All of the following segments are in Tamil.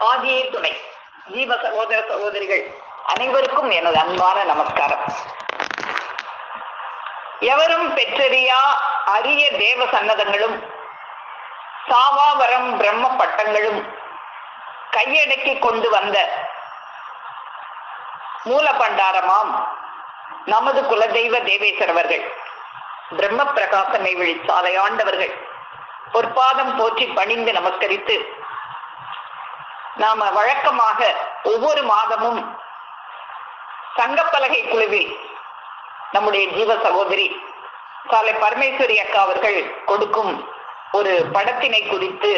ஆதியே துணை ஜீவ சகோதர சகோதரிகள் அனைவருக்கும் எனது அன்பான நமஸ்காரம். எவரும் பெற்றறியா அரிய தேவ சன்னதங்களும் சாவாவரம் பிரம்ம பட்டங்களும் கையடக்கி கொண்டு வந்த மூல பண்டாரமாம் நமது குலதெய்வ தேவேஸ்வரவர்கள், பிரம்ம பிரகாசமை விழிச்சாலை ஆண்டவர்கள் பொற்பாதம் போற்றி பணிந்து நமஸ்கரித்து, நாம வழக்கமாக ஒவ்வொரு மாதமும் சங்கப்பலகை குழுவில் நம்முடைய ஜீவ சகோதரி சாலை பரமேஸ்வரி அக்கா அவர்கள் கொடுக்கும் ஒரு படத்தினை குறித்து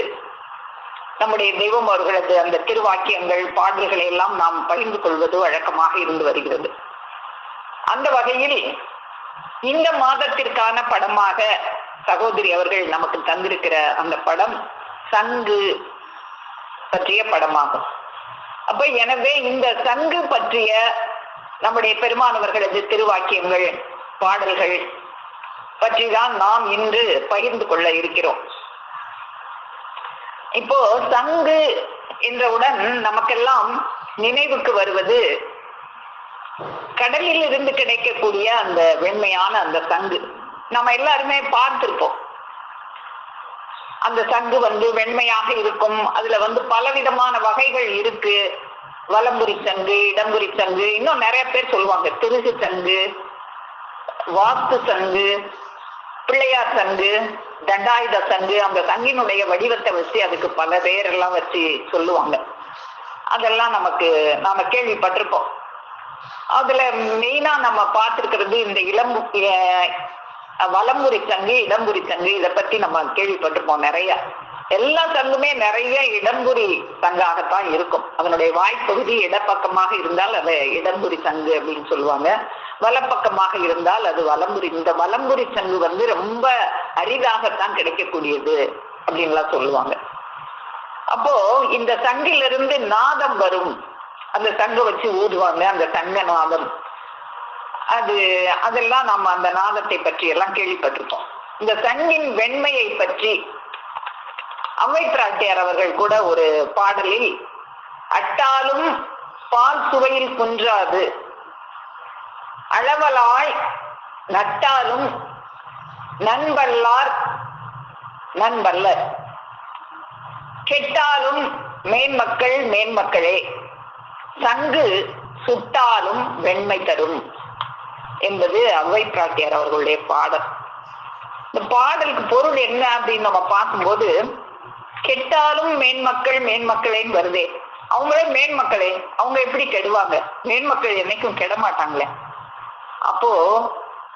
நம்முடைய தெய்வம் அவர்களது அந்த திருவாக்கியங்கள் பாடல்களை எல்லாம் நாம் பகிர்ந்து கொள்வது வழக்கமாக இருந்து வருகிறது. அந்த வகையில் இந்த மாதத்திற்கான படமாக சகோதரி அவர்கள் நமக்கு தந்திருக்கிற அந்த படம் சங்கு பற்றிய படமாகும். அப்ப எனவே இந்த சங்கு பற்றிய நம்முடைய பெருமானவர்களது திருவாக்கியங்கள் பாடல்கள் பற்றிதான் நாம் இன்று பகிர்ந்து கொள்ள இருக்கிறோம். இப்போ சங்கு என்றவுடன் நமக்கெல்லாம் நினைவுக்கு வருவது கடலில் இருந்து கிடைக்கக்கூடிய அந்த வெண்மையான அந்த சங்கு. நம்ம எல்லாருமே பார்த்திருப்போம். அந்த சங்கு வெண்மையாக இருக்கும். அதுல பலவிதமான வகைகள் இருக்கு. வலம்புரி சங்கு, இடம்புரி சங்கு, இன்னும் நிறைய பேர் சொல்லுவாங்க. திருகு சங்கு, வாஸ்து சங்கு, பிள்ளையார் சங்கு, தண்டாயுத சங்கு. அந்த சங்கினுடைய வடிவத்தை வச்சு அதுக்கு பல பேரெல்லாம் வச்சு சொல்லுவாங்க. அதெல்லாம் நாம கேள்விப்பட்டிருப்போம். அதுல மெயினா நம்ம பார்த்திருக்கிறது இந்த வலம்புரி சங்கு, இடம்புரி சங்கு. இதை பத்தி நம்ம கேள்விப்பட்டிருப்போம் நிறைய. எல்லா சங்குமே நிறைய இடம்புரி சங்காகத்தான் இருக்கும். அதனுடைய வாய்ப்பகுதி இடப்பக்கமாக இருந்தால் அதை இடம்புரி சங்கு அப்படின்னு சொல்லுவாங்க. வலப்பக்கமாக இருந்தால் அது வலம்புரி. இந்த வலம்புரி சங்கு ரொம்ப அரிதாகத்தான் கிடைக்கக்கூடியது அப்படின்லாம் சொல்லுவாங்க. அப்போ இந்த சங்கிலிருந்து நாதம் வரும். அந்த சங்கை வச்சு ஊதுவாங்க, அந்த சங்க நாதம். அதெல்லாம் நம்ம அந்த நாதத்தை பற்றி எல்லாம் கேள்விப்பட்டிருப்போம். இந்த சங்கின் வெண்மையை பற்றி அவ்வை பிராட்டியார் அவர்கள் கூட ஒரு பாடலில், அட்டாலும் பால் சுவையில் குன்றாது, அளவலாய் நட்டாலும் நண்பல்லார் நண்பல்லர், கெட்டாலும் மேன்மக்கள் மேன்மக்களே, சங்கு சுட்டாலும் வெண்மை தரும் என்பது அவ்வை பிராட்டியார் அவர்களுடைய பாடல். இந்த பாடலுக்கு பொருள் என்ன அப்படின்னு நம்ம பார்க்கும்போது, கெட்டாலும் மேன்மக்கள் மேன்மக்களேன்னு வருதே. அவங்களே மேன்மக்களே, அவங்க எப்படி கெடுவாங்க? மேன்மக்கள் என்னைக்கும் கெட மாட்டாங்களே. அப்போ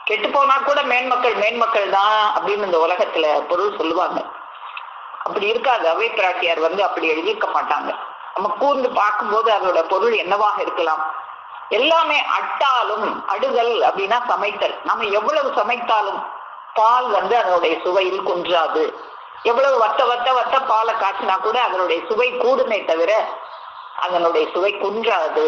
கெட்டு போனா கூட மேன்மக்கள் மேன்மக்கள் தான் அப்படின்னு இந்த உலகத்துல பொருள் சொல்லுவாங்க. அப்படி இருக்காது. அவ்வை பிராட்டியார் அப்படி எழுதியிருக்க மாட்டாங்க. நம்ம கூர்ந்து பார்க்கும்போது அதோட பொருள் என்னவாக இருக்கலாம்? எல்லாமே அட்டாலும், அடுதல் அப்படின்னா சமைத்தல். நம்ம எவ்வளவு சமைத்தாலும் பால் அதனுடைய சுவையில் குன்றாது. எவ்வளவு வத்த பாலை காய்ச்சினா கூட அதனுடைய சுவை கூடுமே தவிர அதனுடைய சுவை குன்றாது.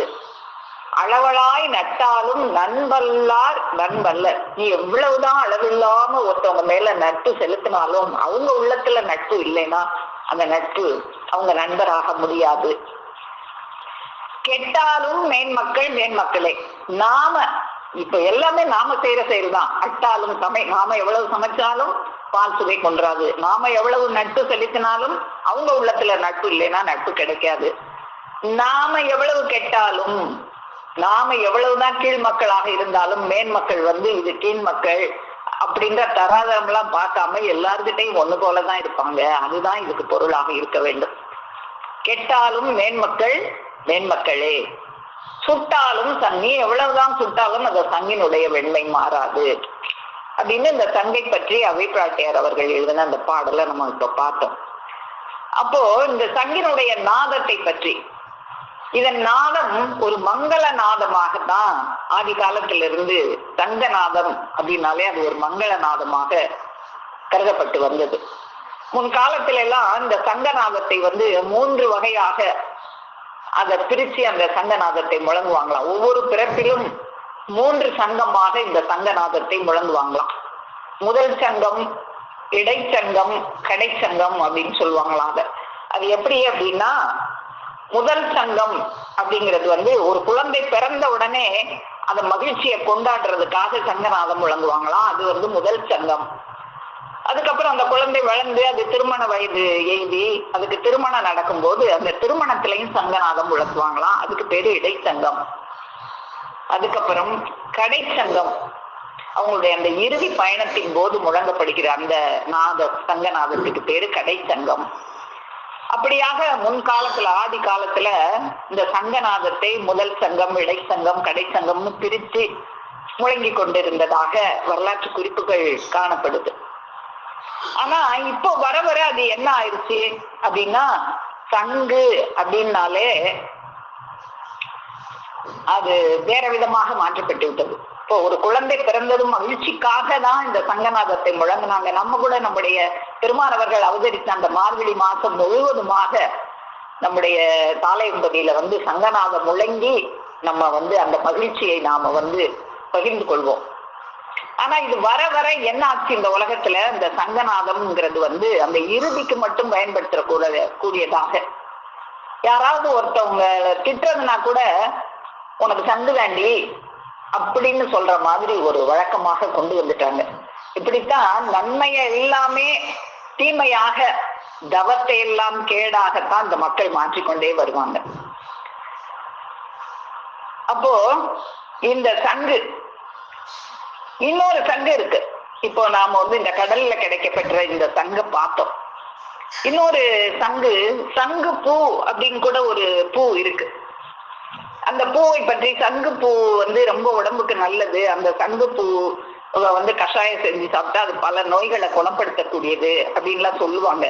அளவலாய் நட்டாலும் நண்பல்லார் நண்பல்லர். நீ எவ்வளவுதான் அளவில்லாம ஒருத்தவங்க மேல நட்பு செலுத்தினாலும் அவங்க உள்ளத்துல நட்பு இல்லைன்னா அந்த நட்பு அவங்க நண்பராக முடியாது. கெட்டாலும் மேன்மக்கள் மேன்மக்களே. நாம இப்ப எல்லாமே நாம செய்யற செயல்தான். அட்டாலும் நாம எவ்வளவு சமைச்சாலும் பால் சுவை கொன்றாது. நாம எவ்வளவு நட்பு செலுத்தினாலும் அவங்க உள்ளத்துல நட்பு இல்லைன்னா நட்பு கிடைக்காது. நாம எவ்வளவு கெட்டாலும், நாம எவ்வளவுதான் கீழ் மக்களாக இருந்தாலும் மேன்மக்கள் இது கீழ் மக்கள் அப்படின்ற தராதரம் எல்லாம் பார்க்காம எல்லார்கிட்டையும் ஒண்ணு போலதான் இருப்பாங்க. அதுதான் இதுக்கு பொருளாக இருக்க வேண்டும். கெட்டாலும் மேன்மக்கள் மேன்மக்களே, சுட்டாலும் சங்கி, எவ்வளவுதான் சுட்டாலும் அந்த சங்கினுடைய வெண்மை மாறாது அப்படின்னு இந்த சங்கை பற்றி அவ்வை பிராட்டியார் அவர்கள் எழுதின அந்த பாடலை நம்ம இப்ப பார்த்தோம். அப்போ இந்த சங்கினுடைய நாதத்தை பற்றி, இதன் நாதம் ஒரு மங்கள நாதமாகத்தான் ஆதி காலத்திலிருந்து சங்கநாதம் அப்படின்னாலே அது ஒரு மங்கள நாதமாக கருதப்பட்டு வந்தது. முன்காலத்தில எல்லாம் இந்த சங்கநாதத்தை 3 வகையாக அதை பிரிச்சு அந்த சங்கநாதத்தை முழங்குவாங்களாம். ஒவ்வொரு பிறப்பிலும் 3 சங்கமாக இந்த சங்கநாதத்தை முழங்குவாங்களாம். முதல் சங்கம், இடைச்சங்கம், கடைச்சங்கம் அப்படின்னு சொல்லுவாங்களாம். அது எப்படி அப்படின்னா, முதல் சங்கம் அப்படிங்கிறது வந்து ஒரு குழந்தை பிறந்த உடனே அந்த மகிழ்ச்சியை கொண்டாடுறதுக்காக சங்கநாதம் முழங்குவாங்களாம். அது வந்து முதல் சங்கம். அதுக்கப்புறம் அந்த குழந்தை வளர்ந்து அது திருமண வயது எய்தி அதுக்கு திருமணம் நடக்கும்போது அந்த திருமணத்திலையும் சங்கநாதம் முழங்குவாங்களாம். அதுக்கு பேரு இடைச்சங்கம். அதுக்கப்புறம் கடைச்சங்கம், அவங்களுடைய அந்த இறுதி பயணத்தின் போது முழங்கப்படுகிற அந்த சங்கநாதத்துக்கு பேரு கடைச்சங்கம். அப்படியாக முன்காலத்துல ஆதி காலத்துல இந்த சங்கநாதத்தை முதல் சங்கம், இடைச்சங்கம், கடைச்சங்கம்னு பிரித்து முழங்கி கொண்டிருந்ததாக வரலாற்று குறிப்புகள் காணப்படுது. ஆனா இப்போ வர வர அது என்ன ஆயிடுச்சு அப்படின்னா, சங்கு அப்படின்னாலே அது வேற விதமாக மாற்றப்பட்டு விட்டது. இப்போ ஒரு குழந்தை பிறந்ததும் மகிழ்ச்சிக்காக தான் இந்த சங்கநாதத்தை முழங்கினாங்க. நம்ம கூட நம்முடைய பெருமானவர்கள் அவதரித்த அந்த மார்கழி மாசம் முழுவதுமாக நம்முடைய தாளையம்பதியில வந்து சங்கநாதம் முழங்கி நம்ம வந்து அந்த மகிழ்ச்சியை நாம வந்து பகிர்ந்து கொள்வோம். ஆனா இது வர வர என்ன ஆச்சு, இந்த உலகத்துல இந்த சங்கநாதம்ங்கிறது வந்து அந்த இறுதிக்கு மட்டும் பயன்படுத்த கூடியதாக, யாராவது ஒருத்தவங்க திட்டுறதுனா கூட உனக்கு சங்கு வேண்டி அப்படின்னு சொல்ற மாதிரி ஒரு வழக்கமாக கொண்டு வந்துட்டாங்க. இப்படித்தான் நன்மையை எல்லாமே தீமையாக, தவத்தை எல்லாம் கேடாகத்தான் இந்த மக்கள் மாற்றிக்கொண்டே வருவாங்க. அப்போ இந்த சங்கு, இன்னொரு சங்கு இருக்கு. இப்போ நாம வந்து இந்த கடல்ல கிடைக்கப்பெற்ற இந்த சங்க பார்த்தோம். இன்னொரு சங்கு, சங்கு பூ அப்படின்னு கூட ஒரு பூ இருக்கு. அந்த பூவை பற்றி, சங்கு பூ வந்து ரொம்ப உடம்புக்கு நல்லது, அந்த சங்கு பூ வந்து கஷாயம் செஞ்சு சாப்பிட்டா அது பல நோய்களை குணப்படுத்தக்கூடியது அப்படின்லாம் சொல்லுவாங்க.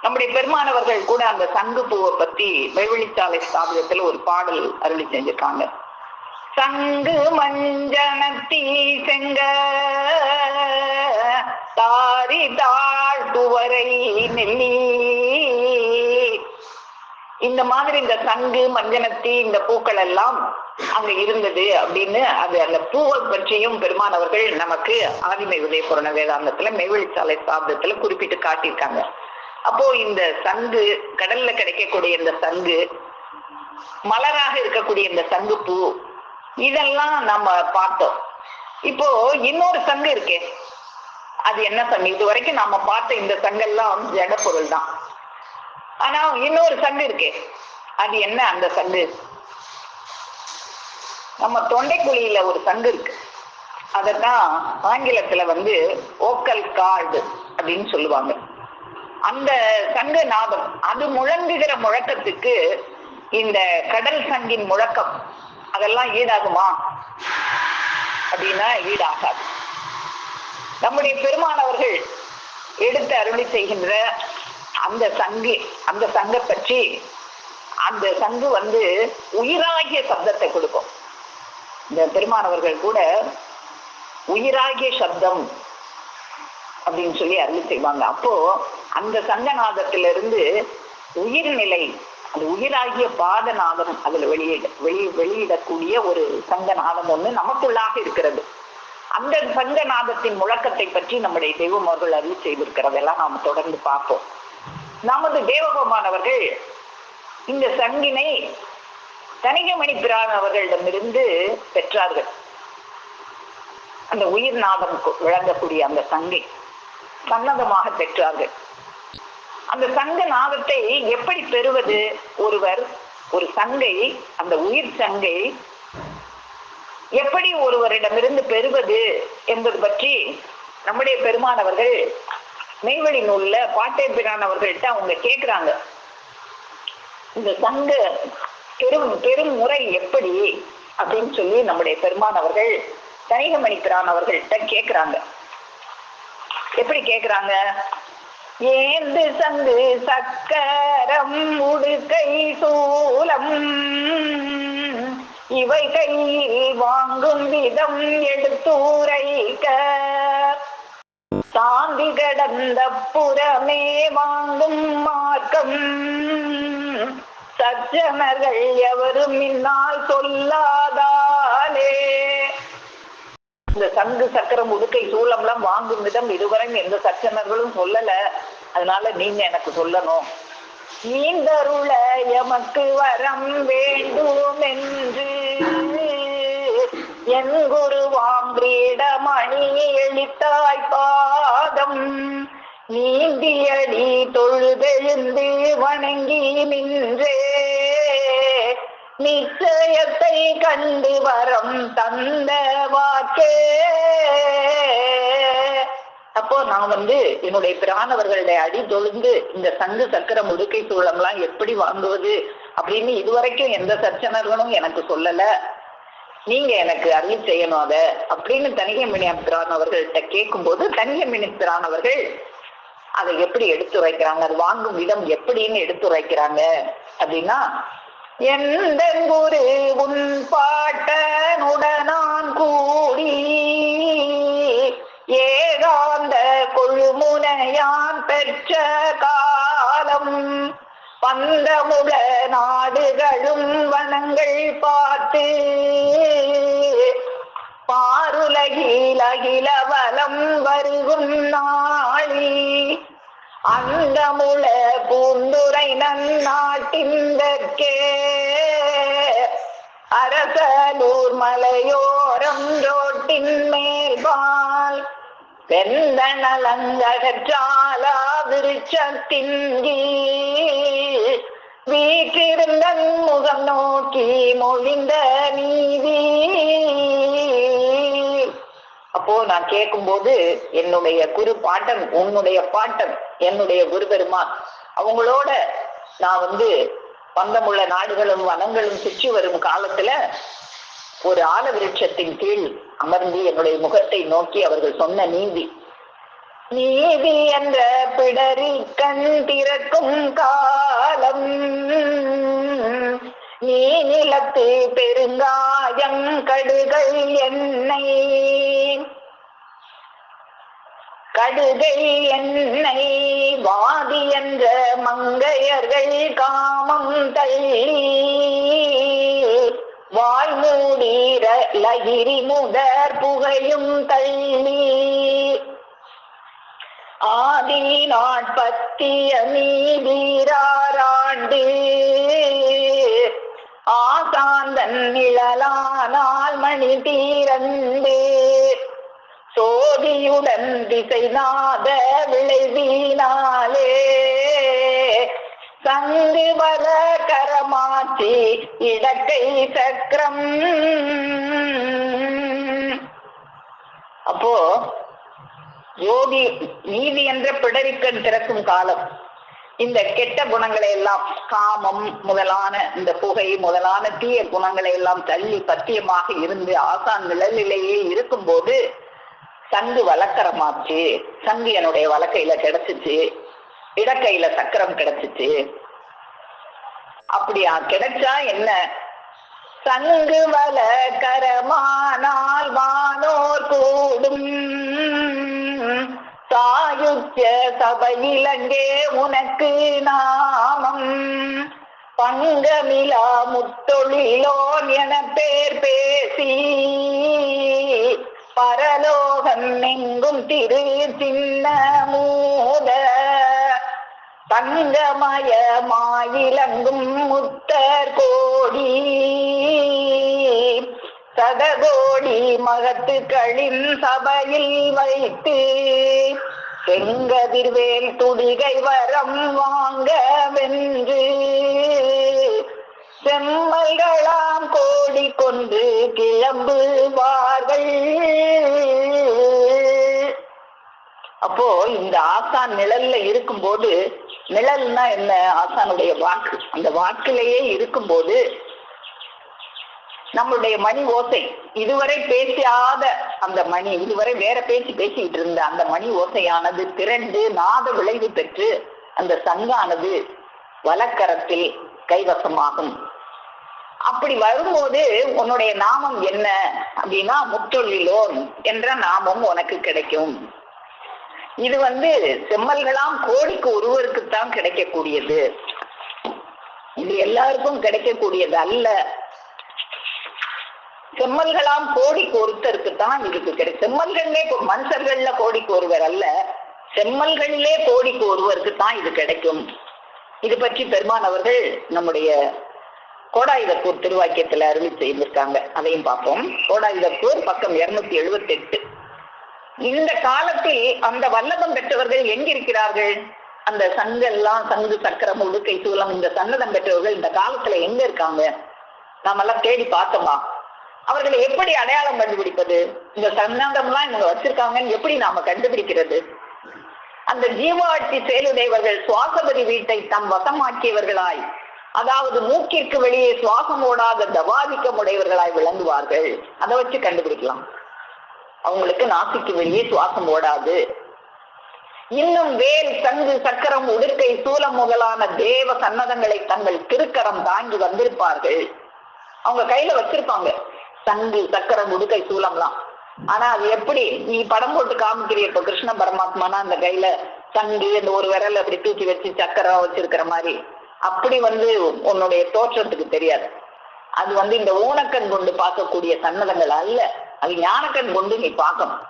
நம்முடைய பெருமானவர்கள் கூட அந்த சங்கு பூவை பத்தி மெய்வெளிச்சாலை ஸ்தாபனத்துல ஒரு பாடல் அருளி செஞ்சிருக்காங்க. சங்கு மஞ்சனத்தி செங்க தாரி தாழ்த்துவரை நெல்லி, இந்த மாதிரி இந்த சங்கு மஞ்சனத்தி இந்த பூக்கள் எல்லாம் அங்க இருந்தது அப்படின்னு அது அந்த பூவை பற்றியும் பெருமானவர்கள் நமக்கு ஆதிமை உதயபுரண வேதாந்தத்துல மெய்வெளிச்சாலை ஸ்தாபனத்துல குறிப்பிட்டு காட்டியிருக்காங்க. அப்போ இந்த சங்கு, கடல்ல கிடைக்கக்கூடிய இந்த சங்கு, மலராக இருக்கக்கூடிய இந்த சங்கு பூ, இதெல்லாம் நம்ம பார்த்தோம். இப்போ இன்னொரு சங்கு இருக்கே, அது என்ன சங்கு? இது வரைக்கும் நாம பார்த்த இந்த சங்கெல்லாம் ஜட பொருள் தான். ஆனா இன்னொரு சங்கு இருக்கே, அது என்ன அந்த சங்கு? நம்ம தொண்டைக்குழியில ஒரு சங்கு இருக்கு. அதத்தான் ஆங்கிலத்துல வந்து ஓக்கல் கார்டு அப்படின்னு சொல்லுவாங்க. அந்த சங்கு நாதம், அது முழங்குகிற முழக்கத்துக்கு இந்த கடல் சங்கின் முழக்கம் அதெல்லாம் ஈடாகுமா அப்படின்னா ஈடாகாது. நம்முடைய பெருமானவர்கள் எடுத்து அருளி செய்கின்ற அந்த சங்கு, அந்த சங்கை பற்றி, அந்த சங்கு வந்து உயிராகிய சப்தத்தை கொடுக்கும். இந்த பெருமானவர்கள் கூட உயிராகிய சப்தம் அப்படின்னு சொல்லி அருளி செய்வாங்க. அப்போ அந்த சங்கநாதத்திலிருந்து உயிர்நிலை, அந்த உயிராகிய பாதநாதம் அதுல வெளியிடக்கூடிய ஒரு சங்கநாதம் ஒண்ணு நமக்குள்ளாக இருக்கிறது. அந்த சங்கநாதத்தின் முழக்கத்தை பற்றி நம்முடைய தெய்வம் அவர்கள் அருளி செய்திருக்கிறதெல்லாம் நாம் தொடர்ந்து பார்ப்போம். நமது தேவகோமானவர்கள் இந்த சங்கினை தனிகமணி பிரான் அவர்களிடமிருந்து பெற்றார்கள். அந்த உயிர் நாதம் விளங்கக்கூடிய அந்த சங்கை சன்னதமாக பெற்றார்கள். அந்த சங்க நாதத்தை எப்படி பெறுவது? ஒருவர் ஒரு சங்கை, அந்த உயிர் சங்கை எப்படி ஒருவரிடமிருந்து பெறுவது என்பது பற்றி நம்முடைய பெருமானவர்கள் மெய்வழி நூல்ல பாட்டை பிரான் அவர்கள்ட்ட அவங்க கேட்கிறாங்க. இந்த சங்க பெரும் முறை எப்படி அப்படின்னு சொல்லி நம்முடைய பெருமானவர்கள் தனிகமணி பிரான் அவர்கள்ட்ட கேட்கிறாங்க. எப்படி கேட்கிறாங்க? ஏந்து சங்கு சக்கரம் உடுக்கை சூலம் இவை கையில் வாங்கும் விதம் எடுத்துரைக்க, சாந்தி கடந்த புறமே வாங்கும் மார்க்கம் சஜ்ஜனர்கள் எவரும் இந்நாள் சொல்லாதாலே. இந்த சங்கு சக்கரம் உடுக்கை சூளம்லாம் வாங்கும் விதம் இதுவரை எந்த சச்சனர்களும் சொல்லல, அதனால நீங்க எனக்கு சொல்லணும் ஈந்தருள எமக்கு வரம் வேண்டும் என்று என் குருவாம் கிரீடமணி எளித்தாய் பாதம் நீந்தியடி தொழுதெழுந்து வணங்கி நின்றே நிச்சயத்தை கண்டு வரம் தந்த வாக்கே. அப்போ நான் என்னுடைய பிரானவர்களுடைய அடி தொழுந்து இந்த சங்கு சக்கரம் உடுக்கை சூழம்லாம் எப்படி வாங்குவது அப்படின்னு இதுவரைக்கும் எந்த சர்ச்சனர்களும் எனக்கு சொல்லல. நீங்க எனக்கு அருள் செய்யணும் அத அப்படின்னு தனிகை பிரானவர்கள்ட்ட கேட்கும் போது தனிகை பிரானவர்கள் அதை எப்படி எடுத்துரைக்கிறாங்க, அது வாங்கும் விதம் எப்படின்னு எடுத்துரைக்கிறாங்க அப்படின்னா, எந்த குரு உன் பாட்டனுடனான் கூடி ஏகாந்த கொழுமுனையான் பெற்ற காலம் பந்தமுட நாடுகளும் வனங்கள் பார்த்து பாருலகில் அகில வலம் வருகும் நாளி அந்தமுள பூந்துரை நன்னாட்டின்கே அரசலூர் மலையோரம் ரோட்டின் மேல்பால் வெந்த நலங்கற்றாலா விருட்சத்தின் கீழ் வீற்றிருந்த முகம் நோக்கி மொழிந்த நீதி. அப்போ நான் கேட்கும் போது என்னுடைய குரு பாட்டன், உன்னுடைய பாட்டன், என்னுடைய குரு பெருமான் அவங்களோட நான் பந்தமுள்ள நாடுகளும் வனங்களும் சுற்றி வரும் காலத்துல ஒரு ஆல விருட்சத்தின் கீழ் அமர்ந்து என்னுடைய முகத்தை நோக்கி அவர்கள் சொன்ன நீதி நீதி என்ற பிடரி கண் திறக்கும் காலம் நீ நிலத்து பெருங்காயம் கடுகள் எண்ணெய் வாதி என்ற மங்கையர்கள் காமம் தள்ளி வாய்மூடீர லகிரி முதற் புகையும் தள்ளி ஆதி நாட்பத்திய நீதீராண்டு ஆசாந்தன் நிழலானால் மணி தீரந்து சோதியுடன் திசைநாத விளைவினாலே சங்கு பல கரமாற்றி இடக்கை சக்கரம். அப்போ யோகி நீதி என்ற பிடரிக்கண் திறக்கும் காலம் இந்த கெட்ட குணங்களை எல்லாம் காமம் முதலான இந்த புகை முதலான தீய குணங்களை எல்லாம் தள்ளி பத்தியமாக இருந்து ஆசான் நிழலிலேயே இருக்கும் போது சங்கு வழக்கரமாச்சு, சங்கு என்னுடைய வழக்கையில கிடைச்சிச்சு, இடக்கையில சக்கரம் கிடைச்சிச்சு. அப்படியா கிடைச்சா என்ன? சங்கு வழக்கரமானால் வானோர் கூடும் சாயுஜ்ய சபையிலங்கே உனக்கு நாமம் பங்கமிலா முத்தொழிலோன் என பேர் பேசி பரலோகம் எங்கும் திரு சின்ன மூத தங்கமய மாயிலங்கும் முத்தர் கோடி சதகோடி மகத்துக்களின் சபையில் வைத்து செங்கதிர்வேல் துடிகை வரம் வாங்க வென்று செம்மல்களாம் கோடி கொண்டு கிளம்புவார்கள். அப்போ இந்த ஆசான் நிழல்ல இருக்கும்போது, நிழல்னா என்ன? ஆசானுடைய வாக்கு. அந்த வாக்கிலேயே இருக்கும்போது நம்மளுடைய மணி ஓசை, இதுவரை பேசாத அந்த மணி, இதுவரை வேற பேசிக்கிட்டு இருந்த அந்த மணி ஓசையானது திரண்டு நாத விளைவு பெற்று அந்த சங்கானது வலக்கரத்தில் கைவசமாகும். அப்படி வரும்போது உன்னுடைய நாமம் என்ன அப்படின்னா முத்தொழிலோன் என்ற நாமம் உனக்கு கிடைக்கும். இது செம்மல்களாம் கோடிக்கு ஒருவருக்குத்தான் கிடைக்கக்கூடியது, இது எல்லாருக்கும் கிடைக்கக்கூடியது அல்ல. செம்மல்களாம் கோடிக்கு ஒருத்தருக்கு தான் இதுக்கு கிடைக்கும். செம்மல்கள்லே மனுஷர்கள்ல கோடிக்கு ஒருவர் அல்ல, செம்மல்களிலே கோடிக்கு ஒருவருக்கு தான் இது கிடைக்கும். இது பற்றி பெருமான் அவர்கள் நம்முடைய கோடாயுதப்பூர் திருவாக்கியத்துல அருளி செய்திருக்காங்க. அதையும் பார்ப்போம். கோடாயுதப்பூர் பக்கம் 278. இந்த காலத்தில் அந்த வல்லபம் பெற்றவர்கள் எங்கிருக்கிறார்கள்? அந்த சங்கெல்லாம், சங்கு சக்கரம் உடுக்கை சூலம், இந்த சன்னதம் பெற்றவர்கள் இந்த காலத்துல எங்க இருக்காங்க? நாம எல்லாம் தேடி பார்த்தோமா? அவர்களை எப்படி அடையாளம் கண்டுபிடிப்பது? இந்த சன்னதம்லாம் இவங்க வச்சிருக்காங்கன்னு எப்படி நாம கண்டுபிடிக்கிறது? அந்த ஜீவாட்சி செயலுடையவர்கள் சுவாசபதி வீட்டை தம் வசமாக்கியவர்களாய், அதாவது மூக்கிற்கு வெளியே சுவாசம் ஓடாத தவாதிக்கம் உடையவர்களாய் விளங்குவார்கள். அதை வச்சு கண்டுபிடிக்கலாம். அவங்களுக்கு நாசிக்கு வெளியே சுவாசம் ஓடாது. இன்னும் வேல், சங்கு, சக்கரம், உடுக்கை, சூலம் முதலான தேவ சன்னதங்களை தங்கள் திருக்கரம் தாங்கி வந்திருப்பார்கள். அவங்க கையில வச்சிருப்பாங்க சங்கு, சக்கரம், உடுக்கை, சூலம்லாம். ஆனா அது எப்படி நீ படம் போட்டு காமிக்கிறிய? இப்ப கிருஷ்ண பரமாத்மானா அந்த கையில சங்கு, அந்த ஒரு விரல் அப்படி தூக்கி வச்சு சக்கரம் வச்சிருக்கிற மாதிரி, அப்படி உன்னுடைய தோற்றத்துக்கு தெரியாது. அது இந்த ஊனக்கண் கொண்டு பார்க்கக்கூடிய சன்னதங்கள் அல்ல, அது ஞானக்கண் கொண்டு நீ பார்க்கணும்.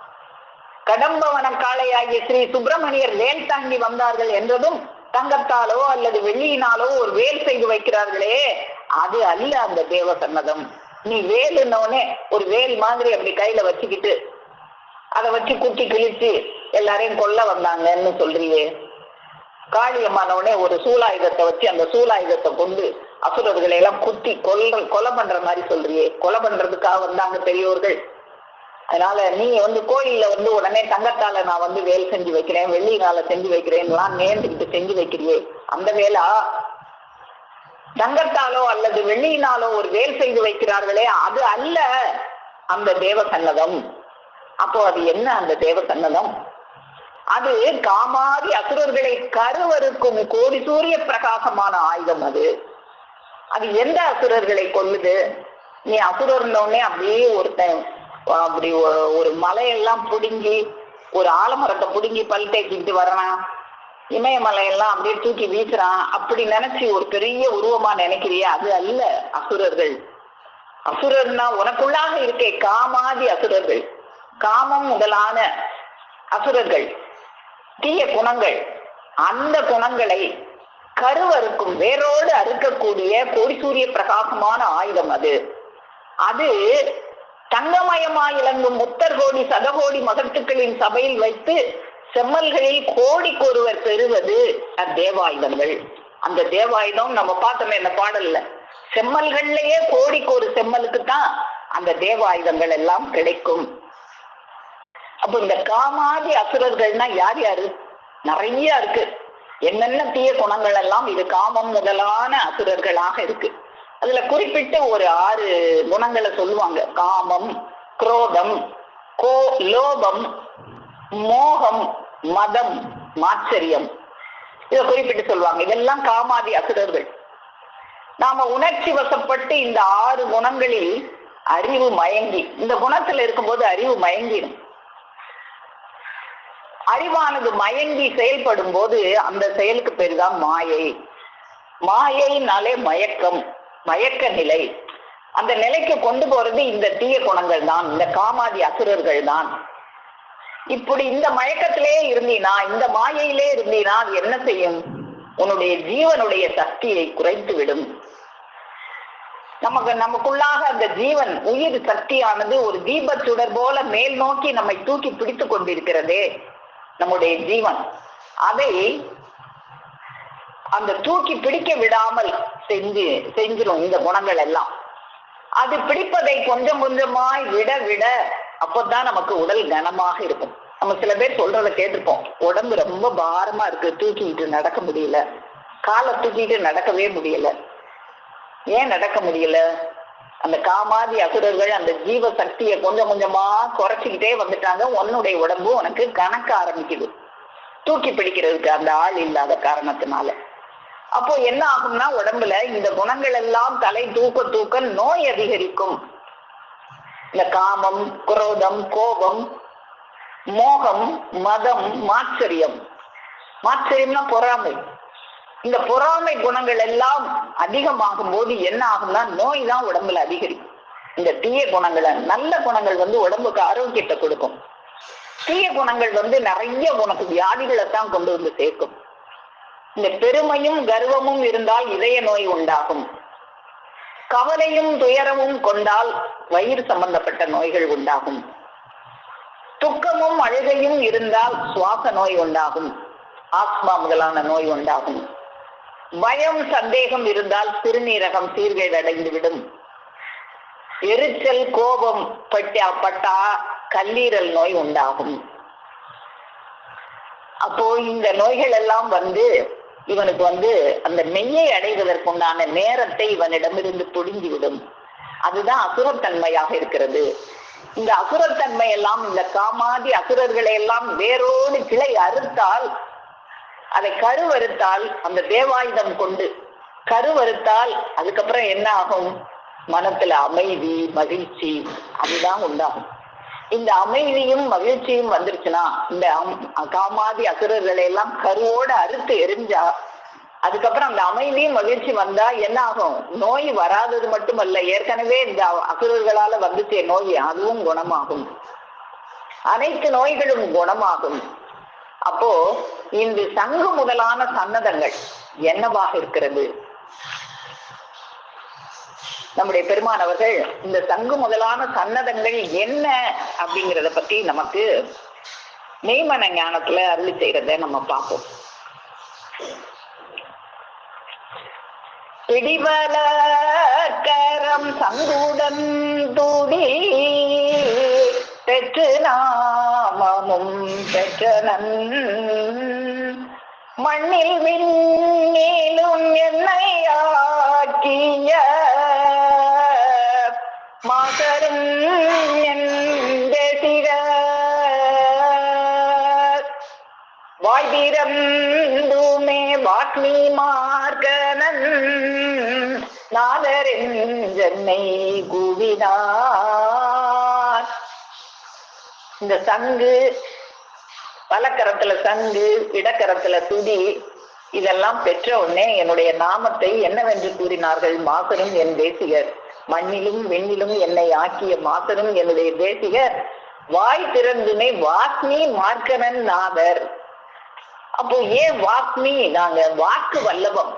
கடம்பவன காளையாகிய ஸ்ரீ சுப்பிரமணியர் வேல் தாங்கி வந்தார்கள் என்றதும் தங்கத்தாலோ அல்லது வெள்ளியினாலோ ஒரு வேல் செய்து வைக்கிறார்களே, அது அல்ல அந்த தேவ சன்னதம். நீ வேலுன்னோடனே ஒரு வேல் மாதிரி அப்படி கையில வச்சுக்கிட்டு அதை வச்சு குத்தி கிழிச்சு எல்லாரையும் கொல்ல வந்தாங்கன்னு சொல்றியே. காளியம்மானோடனே ஒரு சூலாயுதத்தை வச்சு அந்த சூலாயுதத்தை கொண்டு அசுரர்களை எல்லாம் குத்தி கொலை பண்ற மாதிரி சொல்றியே. கொலை பண்றதுக்காக வந்தாங்க பெரியோர்கள். அதனால நீ கோயில்ல உடனே தங்கத்தால நான் வேல் செஞ்சு வைக்கிறேன், வெள்ளியினால செஞ்சு வைக்கிறேன்லாம் நேர்ந்துக்கிட்டு செஞ்சு வைக்கிறியே, அந்த வேலா? தங்கத்தாலோ அல்லது வெள்ளியினாலோ ஒரு வேல் செய்து வைக்கிறார்களே, அது அல்ல அந்த தேவ சன்னதம். அப்போ அது என்ன அந்த தேவ சன்னதம்? அது காமாதி அசுரர்களை கருவறுக்கும் கோடி சூரிய பிரகாசமான ஆயுதம். அது எந்த அசுரர்களை கொல்லுது? நீ அசுரர்னோடனே அப்படியே ஒருத்தன் அப்படி ஒரு மலையெல்லாம் புடுங்கி, ஒரு ஆலமரத்தை புடுங்கி பல் தேய்ச்சிக்கிட்டு வர்றான், இமயமலையெல்லாம் அப்படியே தூக்கி வீசுறான், அப்படி நினைச்சு ஒரு பெரிய உருவமா நினைக்கிறிய, அது அல்ல அசுரர்கள். அசுரர்னா உனக்குள்ளாக இருக்கே காமாதி அசுரர்கள், காமம் முதலான அசுரர்கள், தீய குணங்கள். அந்த குணங்களை கருவறுக்கும், வேரோடு அறுக்கக்கூடிய கோடி சூரிய பிரகாசமான ஆயுதம் அது. அது தங்கமயமாய் இளங்கும் முத்தர் கோடி சதகோடி மகத்துக்களின் சபையில் வைத்து செம்மல்களில் கோடிக்கொருவர் பெறுவது தேவாயுதங்கள். அந்த தேவாயுதம் நம்ம பார்த்தோமே இந்த பாடல்ல, செம்மல்கள்லயே கோடிக்கு ஒரு செம்மலுக்கு தான் அந்த தேவாயுதங்கள் எல்லாம் கிடைக்கும். அப்போ இந்த காமாதி அசுரர்கள்னா யார் யாரு? நிறைய இருக்கு. என்னென்ன தீய குணங்கள் எல்லாம் இது காமம் முதலான அசுரர்களாக இருக்கு. அதுல குறிப்பிட்ட ஒரு 6 குணங்களை சொல்லுவாங்க. காமம், குரோதம், லோபம், மோகம், மதம், மாச்சரியம். இதை குறிப்பிட்டு சொல்லுவாங்க. இதெல்லாம் காமாதி அசுரர்கள். நாம உணர்ச்சி வசப்பட்டு இந்த 6 குணங்களில் அறிவு மயங்கி, இந்த குணத்துல இருக்கும்போது அறிவு மயங்கிடும். அறிவானது மயங்கி செயல்படும் போது அந்த செயலுக்கு பேருதான் மாயை. மாயைனாலே மயக்கம், மயக்க நிலை. அந்த நிலைக்கு கொண்டு போறது இந்த தீய குணங்கள் தான், இந்த காமாதி அசுரர்கள் தான். இப்படி இந்த மயக்கத்திலே இருந்தீனா, இந்த மாயையிலே இருந்தீனா, அது என்ன செய்யும்? உன்னுடைய ஜீவனுடைய சக்தியை குறைத்து விடும். நமக்குள்ளாக அந்த ஜீவன் உயிர் சக்தியானது ஒரு தீபச்சுடர் போல மேல் நோக்கி நம்மை தூக்கி பிடித்து கொண்டிருக்கிறதே நம்முடைய ஜீவன். அதை அந்த தூக்கி பிடிக்க விடாமல் செஞ்சிடும் இந்த குணங்கள் எல்லாம். அது பிடிப்பதை கொஞ்சம் கொஞ்சமாய் விட விட அப்பதான் நமக்கு உடல் கனமாக இருக்கும். நம்ம சில பேர் சொல்றதை கேட்டிருப்போம், உடம்பு ரொம்ப பாரமா இருக்கு, தூக்கிட்டு நடக்க முடியல, காலை தூக்கிட்டு நடக்கவே முடியல. ஏன் நடக்க முடியல? அந்த காமாதி அசுரர்கள் அந்த ஜீவ சக்தியை கொஞ்சம் கொஞ்சமா குறைச்சிக்கிட்டே வந்துட்டாங்க. உன்னுடைய உடம்பு உனக்கு கணக்க ஆரம்பிக்குது, தூக்கி பிடிக்கிறதுக்கு அந்த ஆள் இல்லாத காரணத்தினால. அப்போ என்ன ஆகும்னா, உடம்புல இந்த குணங்கள் எல்லாம் தலை தூக்க தூக்க நோய் அதிகரிக்கும். இந்த காமம், குரோதம், கோபம், மோகம், மதம், மாச்சரியம். மாச்சரியம்னா பொறாமை. இந்த பொறாமை குணங்கள் எல்லாம் அதிகமாகும் போது என்ன ஆகும்னா, நோய் தான் உடம்புல அதிகரிக்கும். இந்த தீய குணங்களை, நல்ல குணங்கள் உடம்புக்கு ஆரோக்கியத்தை கொடுக்கும். தீய குணங்கள் நிறைய உனக்கு வியாதிகளை தான் கொண்டு சேர்க்கும். இந்த பெருமையும் கர்வமும் இருந்தால் இதய நோய் உண்டாகும். கவலையும் துயரமும் கொண்டால் வயிறு சம்பந்தப்பட்ட நோய்கள் உண்டாகும். துக்கமும் அழுகையும் இருந்தால் சுவாச நோய் உண்டாகும், ஆஸ்மா முதலான நோய் உண்டாகும். பயம் சந்தேகம் இருந்தால் சிறுநீரகம் சீர்கேடடைந்துவிடும். எரிச்சல் கோபம் பட்டா கல்லீரல் நோய் உண்டாகும். அப்போ இந்த நோய்கள் எல்லாம் இவனுக்கு அந்த மெய்யை அடைவதற்குண்டான நேரத்தை இவனிடமிருந்து புடுங்கிவிடும். அதுதான் அசுரத்தன்மையாக இருக்கிறது. இந்த அசுரத்தன்மை எல்லாம், இந்த காமாதி அசுரர்களை எல்லாம் வேரோடு கிளை அறுத்தால், அதை கருவறுத்தால், அந்த தேவாயுதம் கொண்டு கருவறுத்தால் அதுக்கப்புறம் என்ன ஆகும்? மனத்துல அமைதி மகிழ்ச்சி அதுதான் உண்டாகும். இந்த அமைதியும் மகிழ்ச்சியும் வந்துருச்சுன்னா, இந்த காமாதி அசுரர்களை எல்லாம் கருவோட அறுத்து எரிஞ்சா, அதுக்கப்புறம் அந்த அமைதியும் மகிழ்ச்சி வந்தா என்ன ஆகும்? நோய் வராதது மட்டுமல்ல, ஏற்கனவே இந்த அசுரர்களால வந்துச்சே நோய், அதுவும் குணமாகும். அனைத்து நோய்களும் குணமாகும். அப்போ இந்த சங்கு முதலான சன்னதங்கள் என்னவாக இருக்கிறது? நம்முடைய பெருமான் அவர்கள் இந்த சங்கு முதலான சன்னதங்கள் என்ன அப்படிங்கிறத பத்தி நமக்கு மெய்மன ஞானத்துல அருளி செய்யறத நம்ம பார்ப்போம். பிடிவல கரம் சங்குடன் தூடி பெற்று நாமமும் பெற்றனன் மண்ணில் விண்ணிலும் என்னை ஆக்கிய மாசரும் எந்தேசிக வாழ்விரந்துமே வாக்மி மார்கனன் நாதரெஞ்சென்னை கூவினார். இந்த சங்கு, வலக்கரத்துல சங்கு, இடக்கரத்துல துடி, இதெல்லாம் பெற்ற உடனே என்னுடைய நாமத்தை என்னவென்று கூறினார்கள்? மாசரும் என் தேசிகர், மண்ணிலும் வெண்ணிலும் என்னை ஆக்கிய மாசரும் என்னுடைய தேசிகர், வாய் திறந்துமே வாக்மி மார்க்கனன் நாதர். அப்போ ஏன் வாக்மி? நாங்க வாக்கு வல்லபம்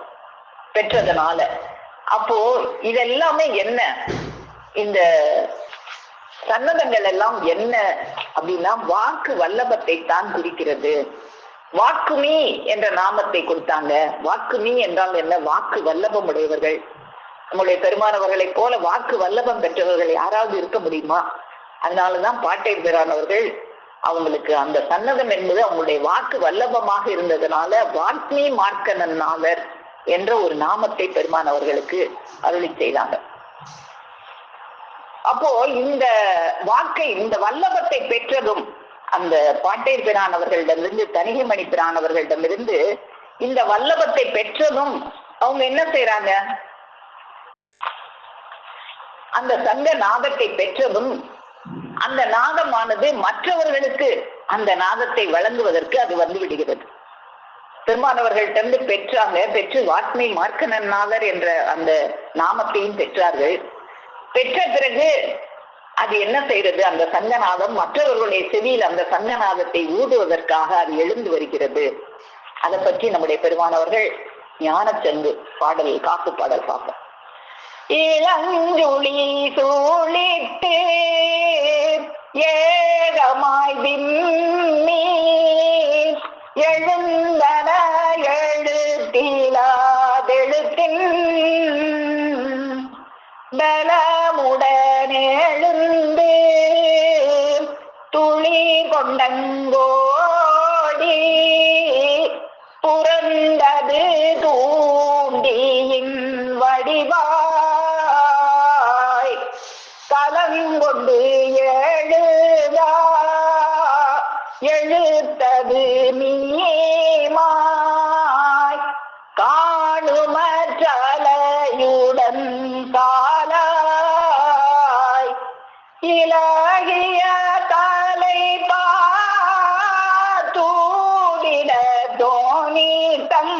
பெற்றதுனால. அப்போ இதெல்லாமே என்ன? இந்த சன்னதங்கள் எல்லாம் என்ன அப்படின்னா வாக்கு வல்லபத்தை தான் குறிக்கிறது. வாக்குமி என்ற நாமத்தை கொடுத்தாங்க. வாக்குமி என்றால் என்ன? வாக்கு வல்லபம் உடையவர்கள். நம்முடைய பெருமானவர்களை போல வாக்கு வல்லபம் பெற்றவர்கள் யாராவது இருக்க முடியுமா? அதனாலதான் பாட்டை பெறானவர்கள் அவங்களுக்கு அந்த சன்னதம் என்பது அவங்களுடைய வாக்கு வல்லபமாக இருந்ததுனால வாக்மி மார்க்கனநாதர் என்ற ஒரு நாமத்தை பெருமானவர்களுக்கு அருளி செய்தாங்க. அப்போ இந்த வாக்கை, இந்த வல்லபத்தை பெற்றதும் அந்த பாட்டை பிரானவர்களிடமிருந்து, தனிகைமணி பிரானவர்களிடமிருந்து இந்த வல்லபத்தை பெற்றதும் அவங்க என்ன செய்யறாங்க? அந்த சங்க நாதத்தை பெற்றதும் அந்த நாதமானது மற்றவர்களுக்கு அந்த நாதத்தை வழங்குவதற்கு அது விடுகிறது. பெருமானவர்கள்ட்ட பெற்றாங்க. பெற்று வாக்மி மார்க்கனநாதர் என்ற அந்த நாமத்தையும் பெற்றார்கள். பெற்ற பிறகு அது என்ன செய்யறது? அந்த சங்கநாதம் மற்றவர்களுடைய செவியில் அந்த சங்கநாதத்தை ஊதுவதற்காக அது எழுந்து வருகிறது. அதை பற்றி நம்முடைய பெருமானவர்கள் ஞானச்சங்கு பாடல், காப்பு பாடல் பார்ப்போம். இளஞ்சுழி சூழிட்டு ஏகமாய் விம்மி எழுந்தன எழுத்திலாதெழுத்தின் பலமுடன் எழுந்து துளி கொண்டங்கோடி புரண்டது தூண்டியின் வடிவாய் கலங்கொண்டு எழுதா எழுத்தது மீமாய் காணுமற்றலையுடன் காலாய் இலகிய தலை தூடிட தோணித்தம்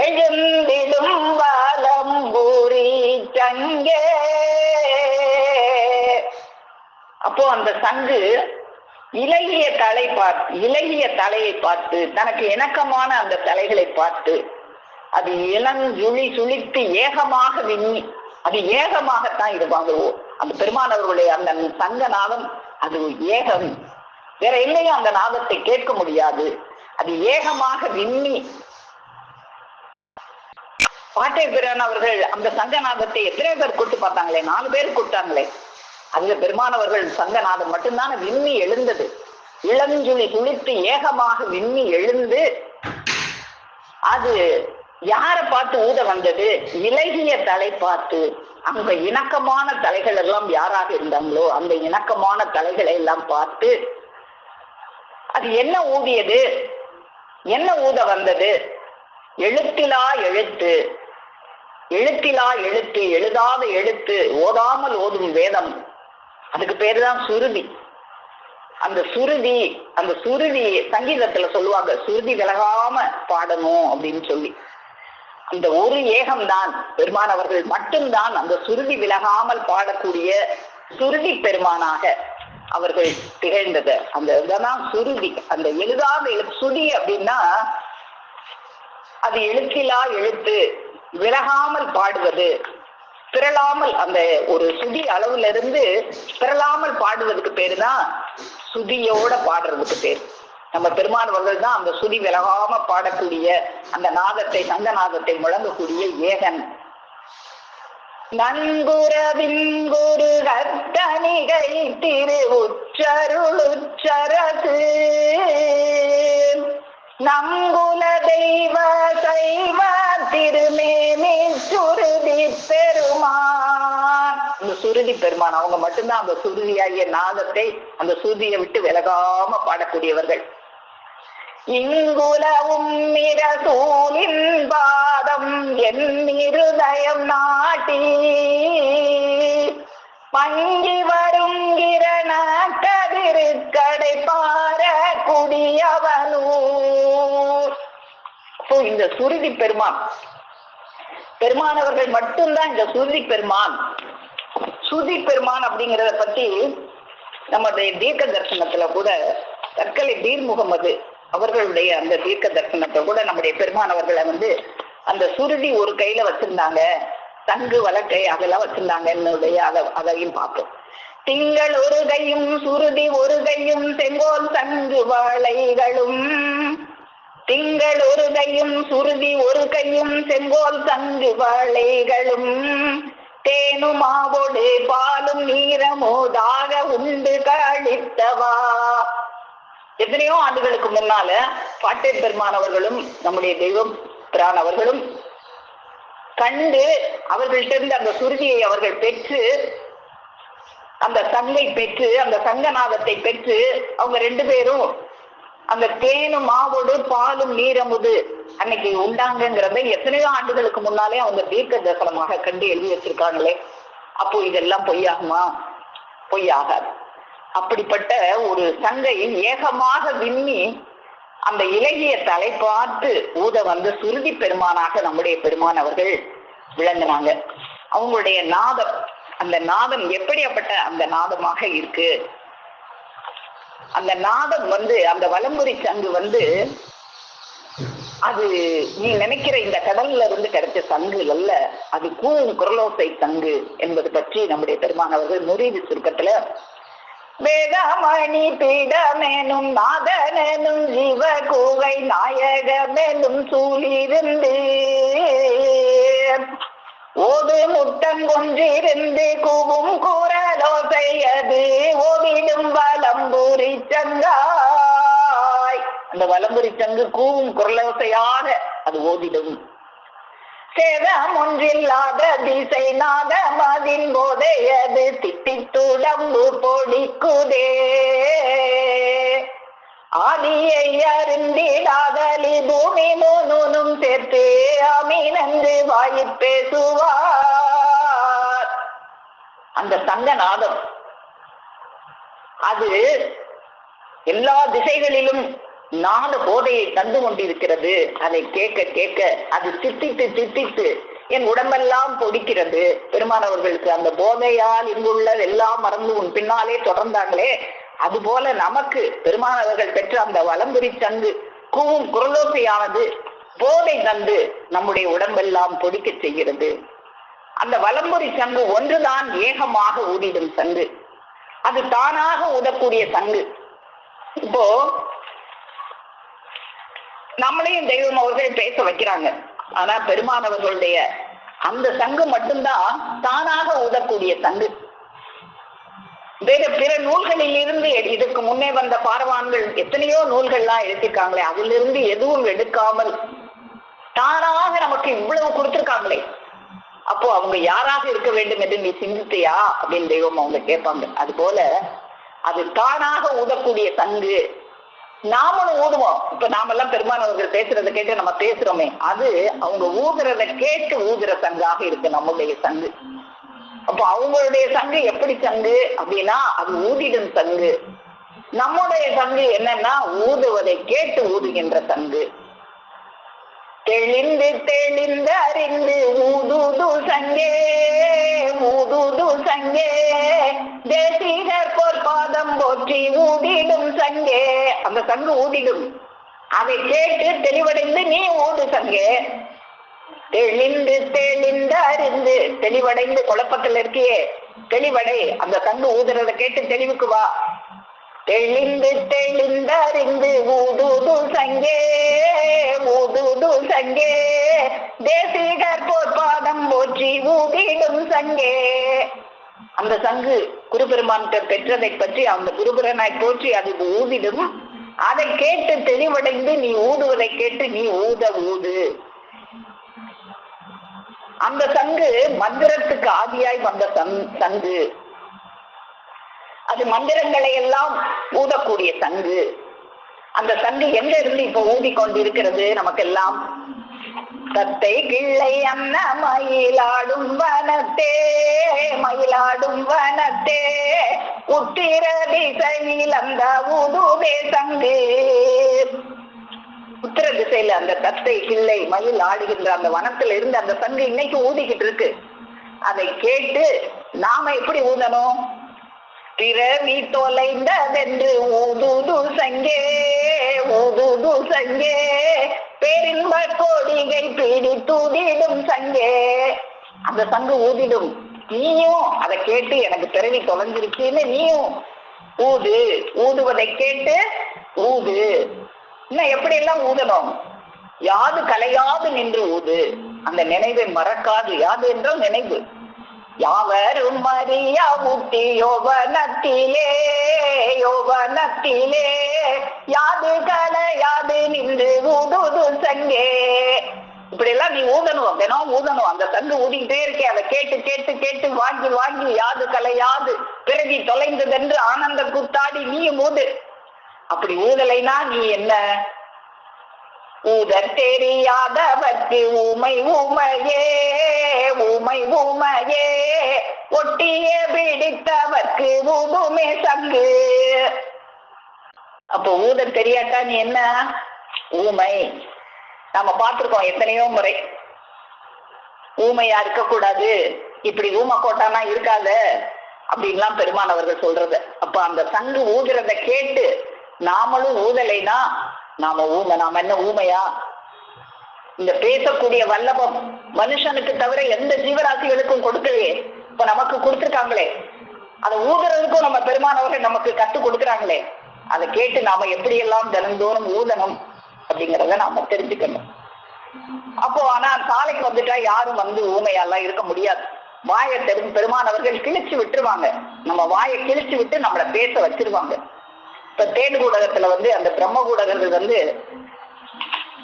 எழுந்திடும் வலம்பூரி சங்கே. அப்போ அந்த சங்கு இலகிய தலையை பார்த்து தனக்கு இணக்கமான அந்த தலைகளை பார்த்து அது இளஞ்சுழி சுழித்து ஏகமாக விண்ணி, அது ஏகமாகத்தான் இருப்பாங்க. அந்த பெருமானவர்களுடைய அந்த சங்க நாதம் அது ஏகம், வேற இல்லையும் அந்த நாதத்தை கேட்க முடியாது. அது ஏகமாக விண்ணி பாட்டை பிரான் அவர்கள் அந்த சங்கநாதத்தை எத்தனை பேர் கூட்டு பார்த்தாங்களே, 4 பேர் கூட்டாங்களே. அதுல பெருமானவர்கள் சங்கநாதம் மட்டும்தான் விண்ணி எழுந்தது. இளஞ்சுழி துளித்து ஏகமாக விண்ணி எழுந்து அது யாரை பார்த்து ஊத வந்தது? இலகிய தலை பார்த்து. அங்க இணக்கமான தலைகள் எல்லாம் யாராக இருந்தாங்களோ அந்த இணக்கமான தலைகளை எல்லாம் பார்த்து அது என்ன ஊதியது, என்ன ஊத வந்தது? எழுத்திலா எழுத்து, எழுத்திலா எழுத்து, எழுதாத எழுத்து, ஓதாமல் ஓதும் வேதம். அதுக்கு பேருதான் சுருதி. அந்த சுருதி சங்கீதத்துல சொல்லுவாங்க, சுருதி விலகாம பாடணும் அப்படின்னு சொல்லி. அந்த ஒரு ஏகம்தான் பெருமானவர்கள் மட்டும்தான் அந்த சுருதி விலகாமல் பாடக்கூடிய சுருதி பெருமானாக அவர்கள் திகழ்ந்தது. அந்த இதெல்லாம் சுருதி. அந்த எழுதாத சுருதி அப்படின்னா அது எழுத்திலா எழுத்து, விலகாமல் பாடுவது, பிறளாமல் அந்த ஒரு சுதி அளவுல இருந்து பிறளாமல் பாடுவதுக்கு பேருதான் சுதியோட பாடுறதுக்கு பேர். நம்ம பெருமானவர்கள் தான் அந்த சுதி விலகாம பாடக்கூடிய அந்த நாதத்தை, சங்கநாதத்தை முழங்கக்கூடிய ஏகன். நன்குரவின்குரு கர்த்தனிகை திரு உச்சருளுச்சரசு நங்குல தெய்வ சைவ திருமேனி சுருதி பெருமான். இந்த சுருதி பெருமான் அவங்க மட்டும்தான் அந்த சுருதியாகிய நாதத்தை அந்த சுருதியை விட்டு விலகாம பாடக்கூடியவர்கள். இங்குலவும் மிரசூலின் பாதம் என் இருதயம் நாட்டி பங்கி வருங்கிற கதிருக்கடை பார குடியவனூர். இந்த சுருதி பெருமானவர்கள் மட்டும்தான் இந்த சுருதி பெருமான். சுருதி பெருமான் அப்படிங்கிறத பத்தி நம்முடைய தீர்க்க தரிசனத்துல கூட தற்கலை பீர் முகமது அவர்களுடைய அந்த தீர்க்க தரிசனத்தை கூட நம்முடைய பெருமானவர்களை அந்த சுருதி ஒரு கையில வச்சிருந்தாங்க, தங்கு வழக்கை அதெல்லாம் வச்சிருந்தாங்க. என்னுடைய அதையும் பார்ப்போம். திங்கள் ஒரு கையும் சுருதி ஒரு கையும் செங்கோல் தங்கு வாழைகளும், திங்கள் ஒரு கையும் சுருதி ஒரு கையும் செங்கோல் தங்கு வாழைகளும் தேனும் மாவோடு பாலும் நீரமோதாக உண்டு கழித்தவா. எத்தனையோ ஆண்டுகளுக்கு முன்னால பாட்டை பெருமானவர்களும் நம்முடைய தெய்வம் பிரான் அவர்களும் கண்டு அவர்கள்ட்ட இருந்து அந்த சுருதியை அவர்கள் பெற்று, அந்த சங்கை பெற்று, அந்த சங்கநாதத்தை பெற்று அவங்க 2 பேரும் அந்த தேனும் மாவோடு பாலும் நீரமுது அன்னைக்கு உண்டாங்கிறத எத்தனையோ ஆண்டுகளுக்கு முன்னாலே அவங்க தீர்க்க தரிசனமாக கண்டு எழுதி வச்சிருக்காங்களே. அப்போ இதெல்லாம் பொய்யாகுமா? பொய்யாகாது. அப்படிப்பட்ட ஒரு சங்கை ஏகமாக விண்ணி அந்த இலகிய தலை பார்த்து ஊத சுருதி பெருமானாக நம்முடைய பெருமான் அவர்கள் விளங்கினாங்க. அவங்களுடைய நாதம், அந்த நாதம் எப்படிப்பட்ட அந்த நாதமாக இருக்கு. அந்த நாதம் அந்த வலம்புரி சங்கு அது நீ நினைக்கிற இந்த கடல்ல இருந்து கிடைச்ச சங்கு அல்ல, அது கூவும் குரலோசை சங்கு என்பது பற்றி நம்முடைய பெருமான் அவர்கள் முரீது சுருக்கத்துல வேதமணி பீடமெனும் நாதனும் ஜீவ கூவை நாயகமெனும் சூழிருந்து ஓது முட்டம் கொன்றிருந்து கூவும் குரலோசையது ஓவிடும் வலம்புரி சங்காய். அந்த வலம்புரி சங்கு கூவும் குரலோசையாக அது ஓதிடும். சேதம் ஒன்றில்லாத திசை நாதமதின் போதையது திட்டித்துடம்பு பொடிக்குதே ஆதியை அருந்திடாதலி பூமி மூனும் சேர்த்து அமீனந்து வாயிற் பேசுவார். அந்த சங்கநாதம் அது எல்லா திசைகளிலும் நாத போதையை தந்து கொண்டிருக்கிறது. அதை கேட்க கேட்க அது திட்டித்து என் உடம்பெல்லாம் பொடிக்கிறது. பெருமானவர்களுக்கு அந்த போதையால் இங்குள்ள எல்லாம் மறந்து உன் பின்னாலே தொடர்ந்தாங்களே, அதுபோல நமக்கு பெருமானவர்கள் பெற்ற அந்த வலம்புரி சங்கு கூவும் குரலோசையானது போதை தந்து நம்முடைய உடம்பெல்லாம் பொடிக்க செய்கிறது. அந்த வலம்புரி சங்கு ஒன்றுதான் ஏகமாக ஊதிடும் சங்கு, அது தானாக ஊதக்கூடிய சங்கு. இப்போ நம்மளையும் தெய்வம் அவர்கள் பேச வைக்கிறாங்க, ஆனா பெருமானவர்களுடைய அந்த சங்கு மட்டும்தான் தானாக ஊதக்கூடிய சங்கு. வேற பிற நூல்களில் இருந்து இதுக்கு முன்னே வந்த பாரவான்கள் எத்தனையோ நூல்கள்லாம் எழுதியிருக்காங்களே, அதுல இருந்து எதுவும் எடுக்காமல் தானாக நமக்கு இவ்வளவு கொடுத்திருக்காங்களே, அப்போ அவங்க யாராக இருக்க வேண்டும் என்று நீ சிந்தித்தியா அப்படின்னு தெய்வம் அவங்க கேட்பாங்க. அது போல அது தானாக ஊதக்கூடிய சங்கு, நாமளும் ஊதுவோம். இப்ப நாமெல்லாம் பெருமானவர்கள் பேசுறதை கேட்டு நம்ம பேசுறோமே, அது அவங்க ஊதுறத கேட்டு ஊதுற சங்காக இருக்கு நம்முடைய சங்கு. அப்போ அவங்களுடைய சங்கு எப்படி சங்கு அப்படின்னா அது ஊதிடும் சங்கு. நம்முடைய சங்கு என்னன்னா ஊதுவதை கேட்டு ஊதுகின்ற சங்கு. தெளிந்து தெளிந்து அறிந்து ஊதுது சங்கே, ஊதுது சங்கே, தேசிகர் பொற்பாதம் போற்றி ஊதிடும் சங்கே. அந்த சங்கு ஊதிடும், அதை கேட்டு தெளிவடைந்து நீ ஊது சங்கே. தெளிந்து தெளிந்து அறிந்து, தெளிவடைந்து குழப்பத்தில் இருக்கியே தெளிவடை, அந்த சங்கு ஊதுறத கேட்டு தெளிவுக்கு வா. தெளிந்து தெளிந்து அறிந்து ஊதுது சங்கே, ஊதுது சங்கே, தேசிகர் பொற்பாதம் போற்றி ஊதிடும் சங்கே. அந்த சங்கு குருபெருமான் பெற்றதை பற்றி அந்த குருபெருமானை போற்றி அது ஊதிடும், அதை கேட்டு தெளிவடைந்து நீ ஊதுவதை கேட்டு நீ ஊத ஊது. அந்த சங்கு மந்திரத்துக்கு ஆதியாய் வந்த சங்கு, அது மந்திரங்களை எல்லாம் ஊதக்கூடிய சங்கு. அந்த சங்கு எங்க இருந்து இப்ப ஊதிக்கொண்டிருக்கிறது நமக்கெல்லாம்? தத்தை கிள்ளை அன்ன மயிலாடும் வனத்தே, மயிலாடும் வனத்தே, உத்திர திசையில் அந்த ஊதுவே சங்கு. உத்திர திசையில அந்த தத்தை கிள்ளை மயில் ஆடுகின்ற அந்த வனத்துல இருந்து அந்த சங்கு இன்னைக்கு ஊதிக்கிட்டு இருக்கு. அதை கேட்டு நாம எப்படி ஊதணும்? பிறவி தொலைந்ததென்று ஊதுது சங்கே, ஊதுது சங்கே, பேரின்ப கோடிகை பீடி தூதிடும் சங்கே. அந்த சங்கு ஊதிடும், நீயும் அதை கேட்டு எனக்கு பிறவி தொலைஞ்சிருக்குன்னு நீயும் ஊது. ஊதுவதை கேட்டு ஊது. இன்னும் எப்படி எல்லாம் ஊதணும்? யாது கலையாது நின்று ஊது, அந்த நினைவை மறக்காது. யாது என்றால் நினைவு. யாவரும் அறியா ஊட்டி யோவனத்திலே, யோவனத்திலே, யாது கலையாது நின்று ஊதுது சங்கே. இப்படி எல்லாம் நீ ஊதணும், தினம் ஊதணும். அந்த சங்கு ஊதிக்கிட்டே இருக்கே, அதை கேட்டு கேட்டு கேட்டு வாங்கி வாங்கி யாது கலையாது பிறவி தொலைந்ததென்று ஆனந்த கூத்தாடி நீயும் ஊது. அப்படி ஊதலைனா நீ என்ன? ஊதற் தெரியாதவர்க்கு ஊமை ஊமையே, ஊமை ஊமையே, ஒட்டிய பிடித்தவர்க்கு ஊதுமே சங்கு. அப்போ ஊத தெரியாட்டா நீ என்ன? ஊமை. நாம பார்த்திருக்கோம் எத்தனையோ முறை. ஊமையா இருக்கக்கூடாது, இப்படி ஊமை கோட்டானா இருக்காத அப்படின்லாம் பெருமானவர்கள் சொல்றது. அப்ப அந்த சங்கு ஊதுறத கேட்டு நாமளும் ஊதலைனா நாம ஊமை. நாம என்ன ஊமையா? இந்த பேசக்கூடிய வல்லபம் மனுஷனுக்கு தவிர எந்த ஜீவராசிகளுக்கும் கொடுக்கலையே, இப்ப நமக்கு கொடுத்துருக்காங்களே, அதை ஊதுறதுக்கும் நம்ம பெருமானவர்கள் நமக்கு கத்து கொடுக்குறாங்களே, அதை கேட்டு நாம எப்படியெல்லாம் தினந்தோறும் ஊதணும் அப்படிங்கிறத நாம தெரிஞ்சுக்கணும். அப்போ ஆனா சாலைக்கு வந்துட்டா யாரும் வந்து ஊமையெல்லாம் இருக்க முடியாது. வாயை பெருமானவர்கள் கிழிச்சு விட்டுருவாங்க. நம்ம வாயை கிழிச்சு விட்டு நம்மளை பேச வச்சிருவாங்க. இப்ப தேடு கூடகத்துல வந்து அந்த பிரம்ம கூடகர்கள் வந்து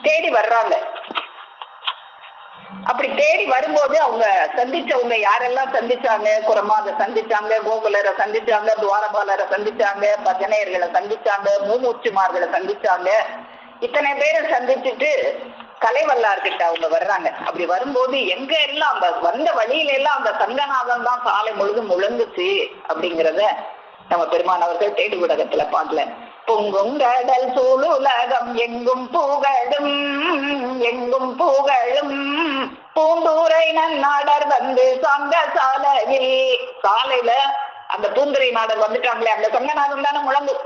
தேடி வர்றாங்க. அப்படி தேடி வரும்போது அவங்க சந்திச்சவங்க யாரெல்லாம் சந்திச்சாங்க? குரமாத சந்திச்சாங்க, கோகுலரை சந்திச்சாங்க, துவாரபாலரை சந்திச்சாங்க, பஜனையர்களை சந்திச்சாங்க, மூமூச்சுமார்களை சந்திச்சாங்க. இத்தனை பேரை சந்திச்சுட்டு கலைவல்லார்கிட்ட அவங்க வர்றாங்க. அப்படி வரும்போது எங்க எல்லாம் அந்த வந்த வழியில எல்லாம் அந்த சங்கநாதம் தான் சாலை முழுதும் முழங்குச்சு அப்படிங்கிறத நம்ம பெருமானவர்கள் தேடி ஊடகத்துல பாக்கல. பொங்கும் கடல் சூழுலகம் எங்கும் புகழும், எங்கும் புகழும், பூந்தூரை நன்னாடர் வந்து சங்க சாலையில். சாலையில அந்த பூந்துரை நாடர் வந்துட்டாங்களே, அந்த சங்கநாதம் தானே முழங்கும்.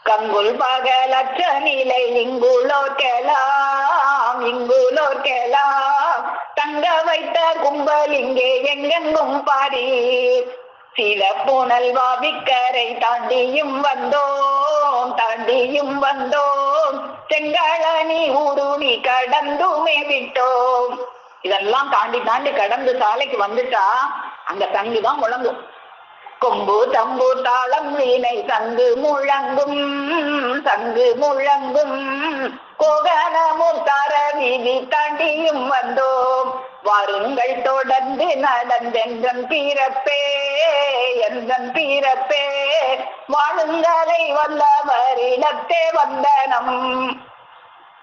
கங்குல் பகலற்ற நிலை இங்குளோர்கெலாம் தங்க வைத்த கும்பல் இங்கே எங்கெங்கும் பாரி. சில புனல் வாவிக்கரை தாண்டியும் வந்தோம் செங்களனி ஊருணி கடந்துமே விட்டோம். இதெல்லாம் தாண்டி கடந்து சாலைக்கு வந்துட்டா அந்த சங்குதான் முழங்கும். கொம்பு தம்பு தாளம் வீணை சங்கு முழங்கும் கோகனமும் தர வீதி தாண்டியும் வந்தோம். வாருங்கள் தொடர்ந்து நடந்தென்றன் பீரப்பே வாழுங்களை வல்லவரிடத்தே வந்தனம்.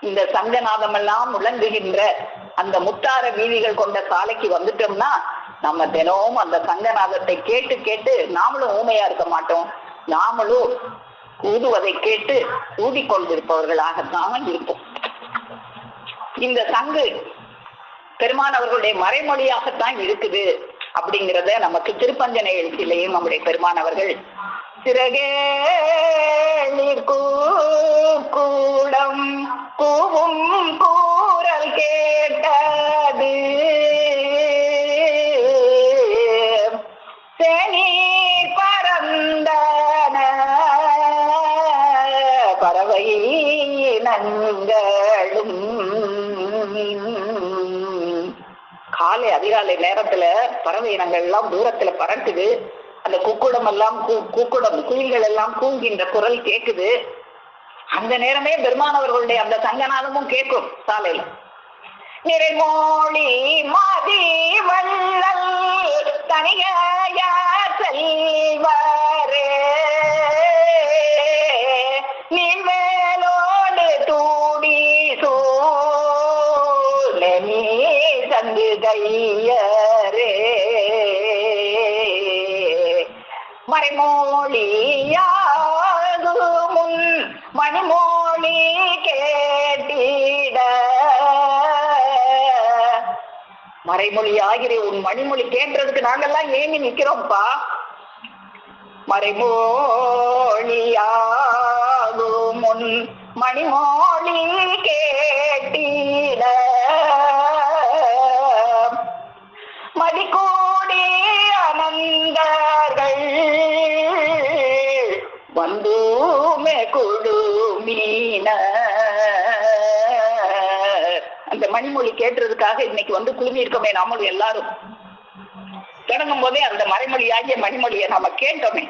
இந்த சங்கநாதம் எல்லாம் முழங்குகின்ற அந்த முத்தார வீதிகள் கொண்ட சாலைக்கு வந்துட்டோம்னா நம்ம தினமும் அந்த சங்கநாதத்தை கேட்டு கேட்டு நாமளும் ஊமையா இருக்க மாட்டோம். நாமளும் ஊதுவதை கேட்டு ஊதிக்கொண்டிருப்பவர்களாகத்தான் இருப்போம். இந்த சங்கு பெருமான் அவர்களுடைய மறைமொழியாகத்தான் இருக்குது அப்படிங்கிறத நமக்கு திருப்பஞ்சனை எழுச்சியிலையும் நம்முடைய பெருமான் அவர்கள் சிறகே கூடம் கூவும் கூறல் கேட்டது சேனி பரந்தன பறவை நங்களும். காலை அதிகாலை நேரத்துல பறவை இனங்கள் எல்லாம் தூரத்துல பறக்குது. அந்த குக்குடம் எல்லாம் குயில்கள் எல்லாம் கூங்கின்ற குரல் கேக்குது. அந்த நேரமே பெருமானவர்களுடைய அந்த சங்கநாதமும் கேட்கும் சாலையில. நிறைமோழி மதி வள்ளல் தனிகைய செல்வரே நீமேலோடு தூடி சூழி சங்கு கையரே மறைமொழியாது முன் மணிமொழி கேட்டிட. மறைமொழி ஆகிற உன் மணிமொழி கேட்கறதுக்கு நாங்கெல்லாம் ஏங்கி நிக்கிறோம்ப்பா. மறைமொழியாகும் முன் மணிமொழி கேட்டிட மதிக்கூடி அனந்தர்கள் வந்துமே குழுமீன. அந்த மணிமொழி கேட்டுறதுக்காக இன்னைக்கு வந்து குழுமி இருக்கோமே நாமளும் எல்லாரும். தொடங்கும் போதே அந்த மறைமொழியாகிய மணிமொழியை நாம கேட்டோமே.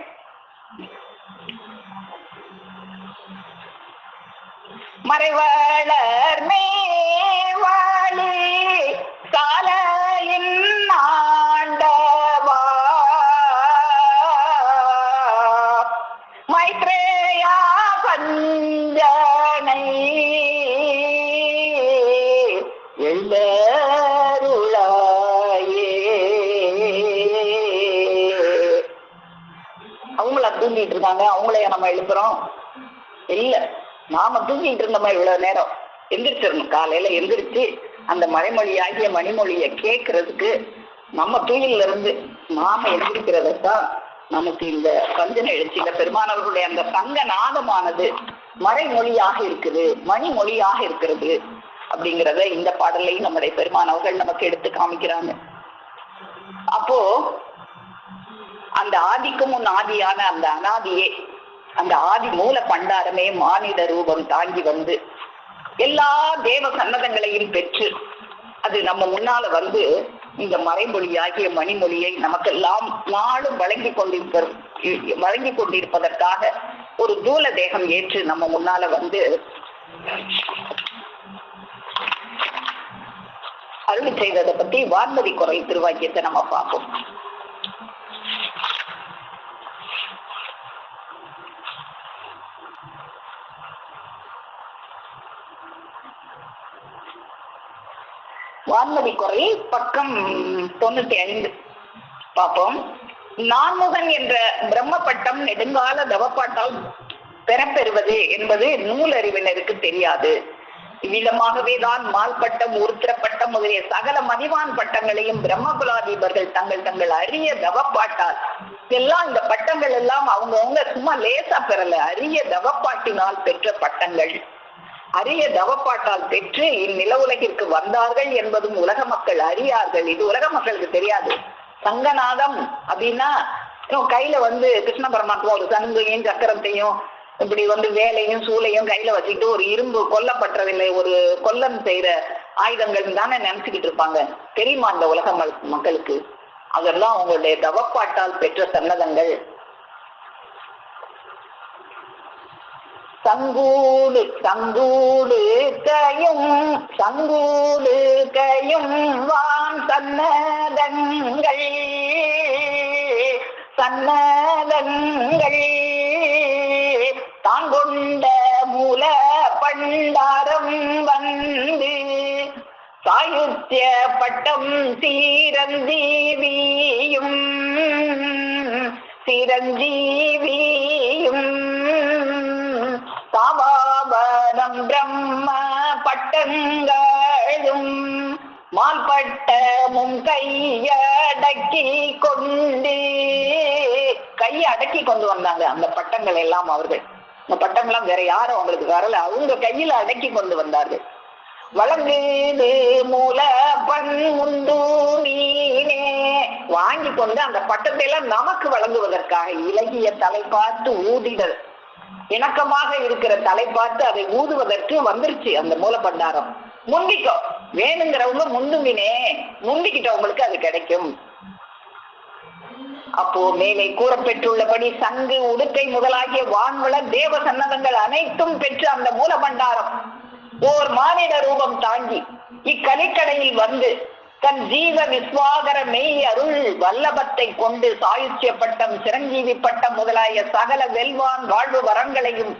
மறைவளர் மேவாளி காலையின் ஆண்டவா மைத்ரேயா பஞ்சனை எழுந்தருளாயே. அவங்கள தூங்கிட்டு இருக்காங்க, அவங்களைய நம்ம எழுப்புறோம் இல்ல. நாம தூங்கிட்டு இருந்தோமா இவ்வளவு நேரம்? எந்திரிச்சிடணும். காலையில எந்திரிச்சு அந்த மறைமொழியாகிய மணிமொழியை கேட்கறதுக்கு நம்ம தூயில இருந்து நாம எந்திரிக்கிறதான் நமக்கு இந்த பஞ்சனை எழுச்சியில பெருமானவர்களுடைய அந்த சங்க நாதமானது மறைமொழியாக இருக்குது, மணிமொழியாக இருக்கிறது அப்படிங்கிறத இந்த பாடலையும் நம்முடைய பெருமானவர்கள் நமக்கு எடுத்து காமிக்கிறாங்க. அப்போ அந்த ஆதிக்கு முன் ஆதியான அந்த அனாதியே, அந்த ஆதி மூல பண்டாரமே மானிட ரூபம் தாங்கி வந்து எல்லா தேவ சன்னதங்களையும் பெற்று அது நம்ம முன்னால வந்து இந்த மறைமொழியாகிய மணிமொழியை நமக்கெல்லாம் நாளும் வழங்கி கொண்டிருப்பதற்காக ஒரு தூல தேகம் ஏற்று நம்ம முன்னால வந்து அருளி செய்ததை பத்தி வான்மதி குரல் திருவாக்கியத்தை நம்ம பார்ப்போம். வான்மதி குரல் பக்கம் 95 பார்ப்போம். நான்முகன் என்ற பிரம்ம பட்டம் நெடுங்கால தவப்பாட்டால் பெறப்பெறுவது என்பது நூலறிவினருக்கு தெரியாது. இவ்விதமாகவே தான் மால்பட்டம், உருத்திர பட்டம் முதலிய சகல மதிவான் பட்டங்களையும் பிரம்மகுலாதீபர்கள் தங்கள் அரிய தவப்பாட்டால் எல்லாம் இந்த பட்டங்கள் எல்லாம் அவங்கவுங்க சும்மா லேசா பெறல, அரிய தவப்பாட்டினால் பெற்ற பட்டங்கள். அரிய தவப்பாட்டால் பெற்று இந்நில உலகிற்கு வந்தார்கள் என்பதும் உலக மக்கள் அறியார்கள். இது உலக மக்களுக்கு தெரியாது. சங்கநாதம் அப்படின்னா கையில கிருஷ்ண பரமாத்மா ஒரு சங்கையும் சக்கரத்தையும் இப்படி வேலையும் சூளையும் கையில வச்சுக்கிட்டு ஒரு இரும்பு கொல்லப்பட்டதில்லை, ஒரு கொல்லம் செய்யற ஆயுதங்கள் தானே நினைச்சுக்கிட்டு இருப்பாங்க. தெரியுமா இந்த உலக மக்களுக்கு? அதெல்லாம் அவங்களுடைய தவப்பாட்டால் பெற்ற சன்னதங்கள். சங்கூடு சங்கூடு கையும் வான் சன்னதங்கள் தான் கொண்ட மூல பண்டாரம் சாயுத்திய பட்டம் சீரஞ்சீவியும் சாபாபனம் பிரம்ம பட்டங்களும் மால்பட்டமும் கையடக்கி கொண்டு வந்தாங்க அந்த பட்டங்கள் எல்லாம். அவர்கள் இந்த பட்டங்கள்லாம் வேற யாரும் அவங்களுக்கு வரல, அவங்க கையில அடக்கி கொண்டு வந்தார்கள். வழங்குது மூல பண் முந்து நீனே வாங்கி கொண்டு அந்த பட்டத்தை எல்லாம் நமக்கு வழங்குவதற்காக இலகிய தலை பார்த்து ஊதிடல், இணக்கமாக இருக்கிற தலை பார்த்து அதை ஊதுவதற்கு வந்துருச்சு அந்த மூலப்பண்டாரம். முந்திக்கோ, வேணுங்கிறவங்க முந்துமினே, முந்திக்கிட்டவங்களுக்கு அது கிடைக்கும். அப்போ மேலே கூறப்பெற்றுள்ளபடி சங்கு உடுக்கை முதலாகிய வான்வள தேவ சன்னதங்கள் அனைத்தும் பெற்று அந்த மூலபண்டாரம் ஓர் மானிட ரூபம் தாங்கி இக்கலிக்கடையில் தன் ஜீவ விஸ்வாகர மெய் அருள் வல்லபத்தை கொண்டு சாயுச்சிய பட்டம் சிரஞ்சீவி பட்டம் முதலாய சகல வெல்வான் வாழ்வு வரங்களையும்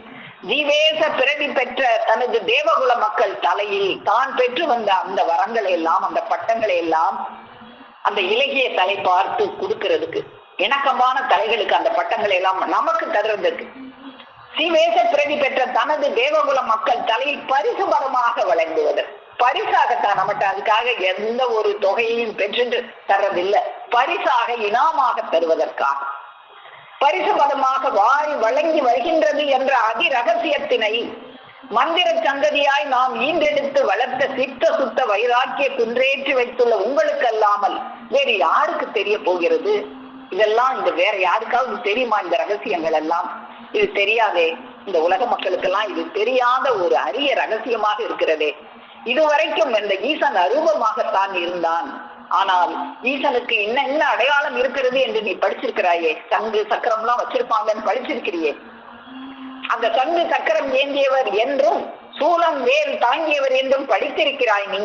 ஜீவேச பிறவி பெற்ற தனது தேவகுல மக்கள் தலையில் தான் பெற்று வந்த அந்த வரங்களை எல்லாம், அந்த பட்டங்களை எல்லாம் அந்த இலகிய தலை பார்த்து கொடுக்கிறதுக்கு, இணக்கமான தலைகளுக்கு அந்த பட்டங்களை எல்லாம் நமக்கு தருறதுக்கு சீவேச பிறவி பெற்ற தனது தேவகுல மக்கள் தலையில் பரிசுபரமாக வழங்குவதற்கு, பரிசாகத்தான் நம்மகிட்ட அதுக்காக எந்த ஒரு தொகையையும் பெற்று தர்றதில்லை, பரிசாக இனாமாக தருவதற்காக பரிசுபதமாக வாரி வழங்கி வருகின்றது என்ற அதி ரகசியத்தினை மந்திர சங்கதியாய் நாம் ஈண்டெடுத்து வளர்த்த சித்த சுத்த வைராக்கிய குன்றேற்றி வைத்துள்ள உங்களுக்கு அல்லாமல் வேறு யாருக்கு தெரிய போகிறது? இதெல்லாம் இந்த வேற யாருக்காவது தெரியுமா? இந்த ரகசியங்கள் எல்லாம் இது தெரியாதே. இந்த உலக மக்களுக்கெல்லாம் இது தெரியாத ஒரு அரிய ரகசியமாக இருக்கிறதே. இதுவரைக்கும் இந்த ஈசன் அரூபமாகத்தான் இருந்தான். ஆனால் ஈசனுக்கு என்ன அடையாளம் இருக்கிறது என்று நீ படிச்சிருக்கிறாயே. சங்கு சக்கரம் எல்லாம் வச்சிருப்பாங்கன்னு படிச்சிருக்கிறியே. அந்த சங்கு சக்கரம் ஏந்தியவர் என்றும் சூலம் வேல் தாங்கியவர் என்றும் படித்திருக்கிறாய் நீ.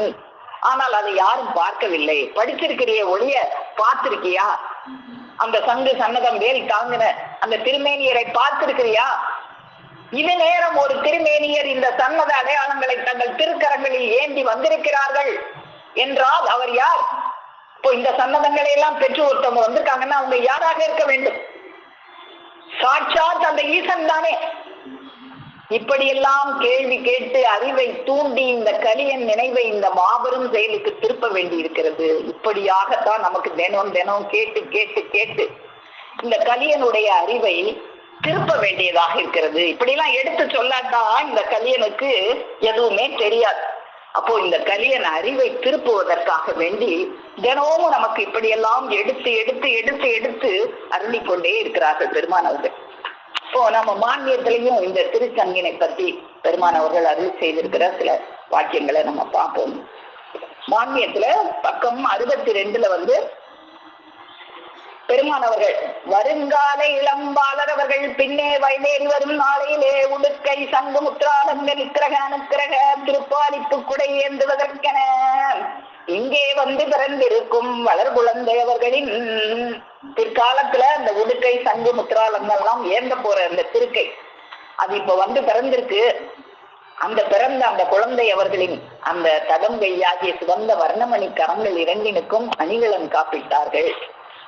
ஆனால் அதை யாரும் பார்க்கவில்லை. படிச்சிருக்கிறிய ஒளிய பார்த்திருக்கியா? அந்த சங்கு சன்னதம் வேல் தாங்கின அந்த திருமேனியரை பார்த்திருக்கிறியா? இது நேரம் ஒரு திருமேனியர் இந்த சன்னத அடையாளங்களை தங்கள் திருக்கரங்களில் ஏந்தி வந்திருக்கிறார்கள் என்றால் அவர் யார்? இப்போ இந்த சன்னதங்களை எல்லாம் பெற்று ஒருத்தவங்க வந்திருக்காங்கன்னா அவங்க யாராக இருக்க வேண்டும்? சாட்சாத் அந்த ஈசன் தானே. இப்படியெல்லாம் கேள்வி கேட்டு அறிவை தூண்டி இந்த கலியன் நினைவை இந்த மாபெரும் செயலுக்கு திருப்ப வேண்டி இருக்கிறது. இப்படியாகத்தான் நமக்கு தினம் கேட்டு கேட்டு கேட்டு இந்த கலியனுடைய அறிவை திருப்ப வேண்டியதாக இருக்கிறது. இப்படிலாம் எடுத்து சொல்லாட்டா இந்த கலியனுக்கு எதுவுமே தெரியாது. அப்போ இந்த கலியன் அறிவை திருப்புவதற்காக வேண்டி தினமும் நமக்கு இப்படியெல்லாம் எடுத்து எடுத்து எடுத்து எடுத்து அருளிக்கொண்டே இருக்கிறார்கள் பெருமான் அவர்கள். இப்போ நம்ம மான்மியத்திலையும் இந்த திருச்சங்கினை பற்றி பெருமான் அவர்கள் அருள் செய்திருக்கிற சில வாக்கியங்களை நம்ம பார்ப்போம். மான்மியத்துல பக்கம் 62 பெருமான் அவர்கள் வருங்கால இளம்பாளர் அவர்கள் பின்னே வயலேறி வரும் நாளையிலே உடுக்கை சங்கு முத்ராலங்க நிக்கிரக அனுக்கிரக திருப்பாலிப்பு குடை ஏந்துவதற்கென இங்கே பிறந்திருக்கும் வளர் குழந்தை அவர்களின் பிற்காலத்துல அந்த உடுக்கை சங்கு முத்ராலங்கெல்லாம் ஏந்த போற அந்த திருக்கை அது இப்ப பிறந்திருக்கு. அந்த பிறந்த அந்த குழந்தை அவர்களின் அந்த தடங்கையாகிய சிவந்த வர்ணமணி கரங்கள் இரண்டினுக்கும் அணிகலன் காப்பிட்டார்கள்.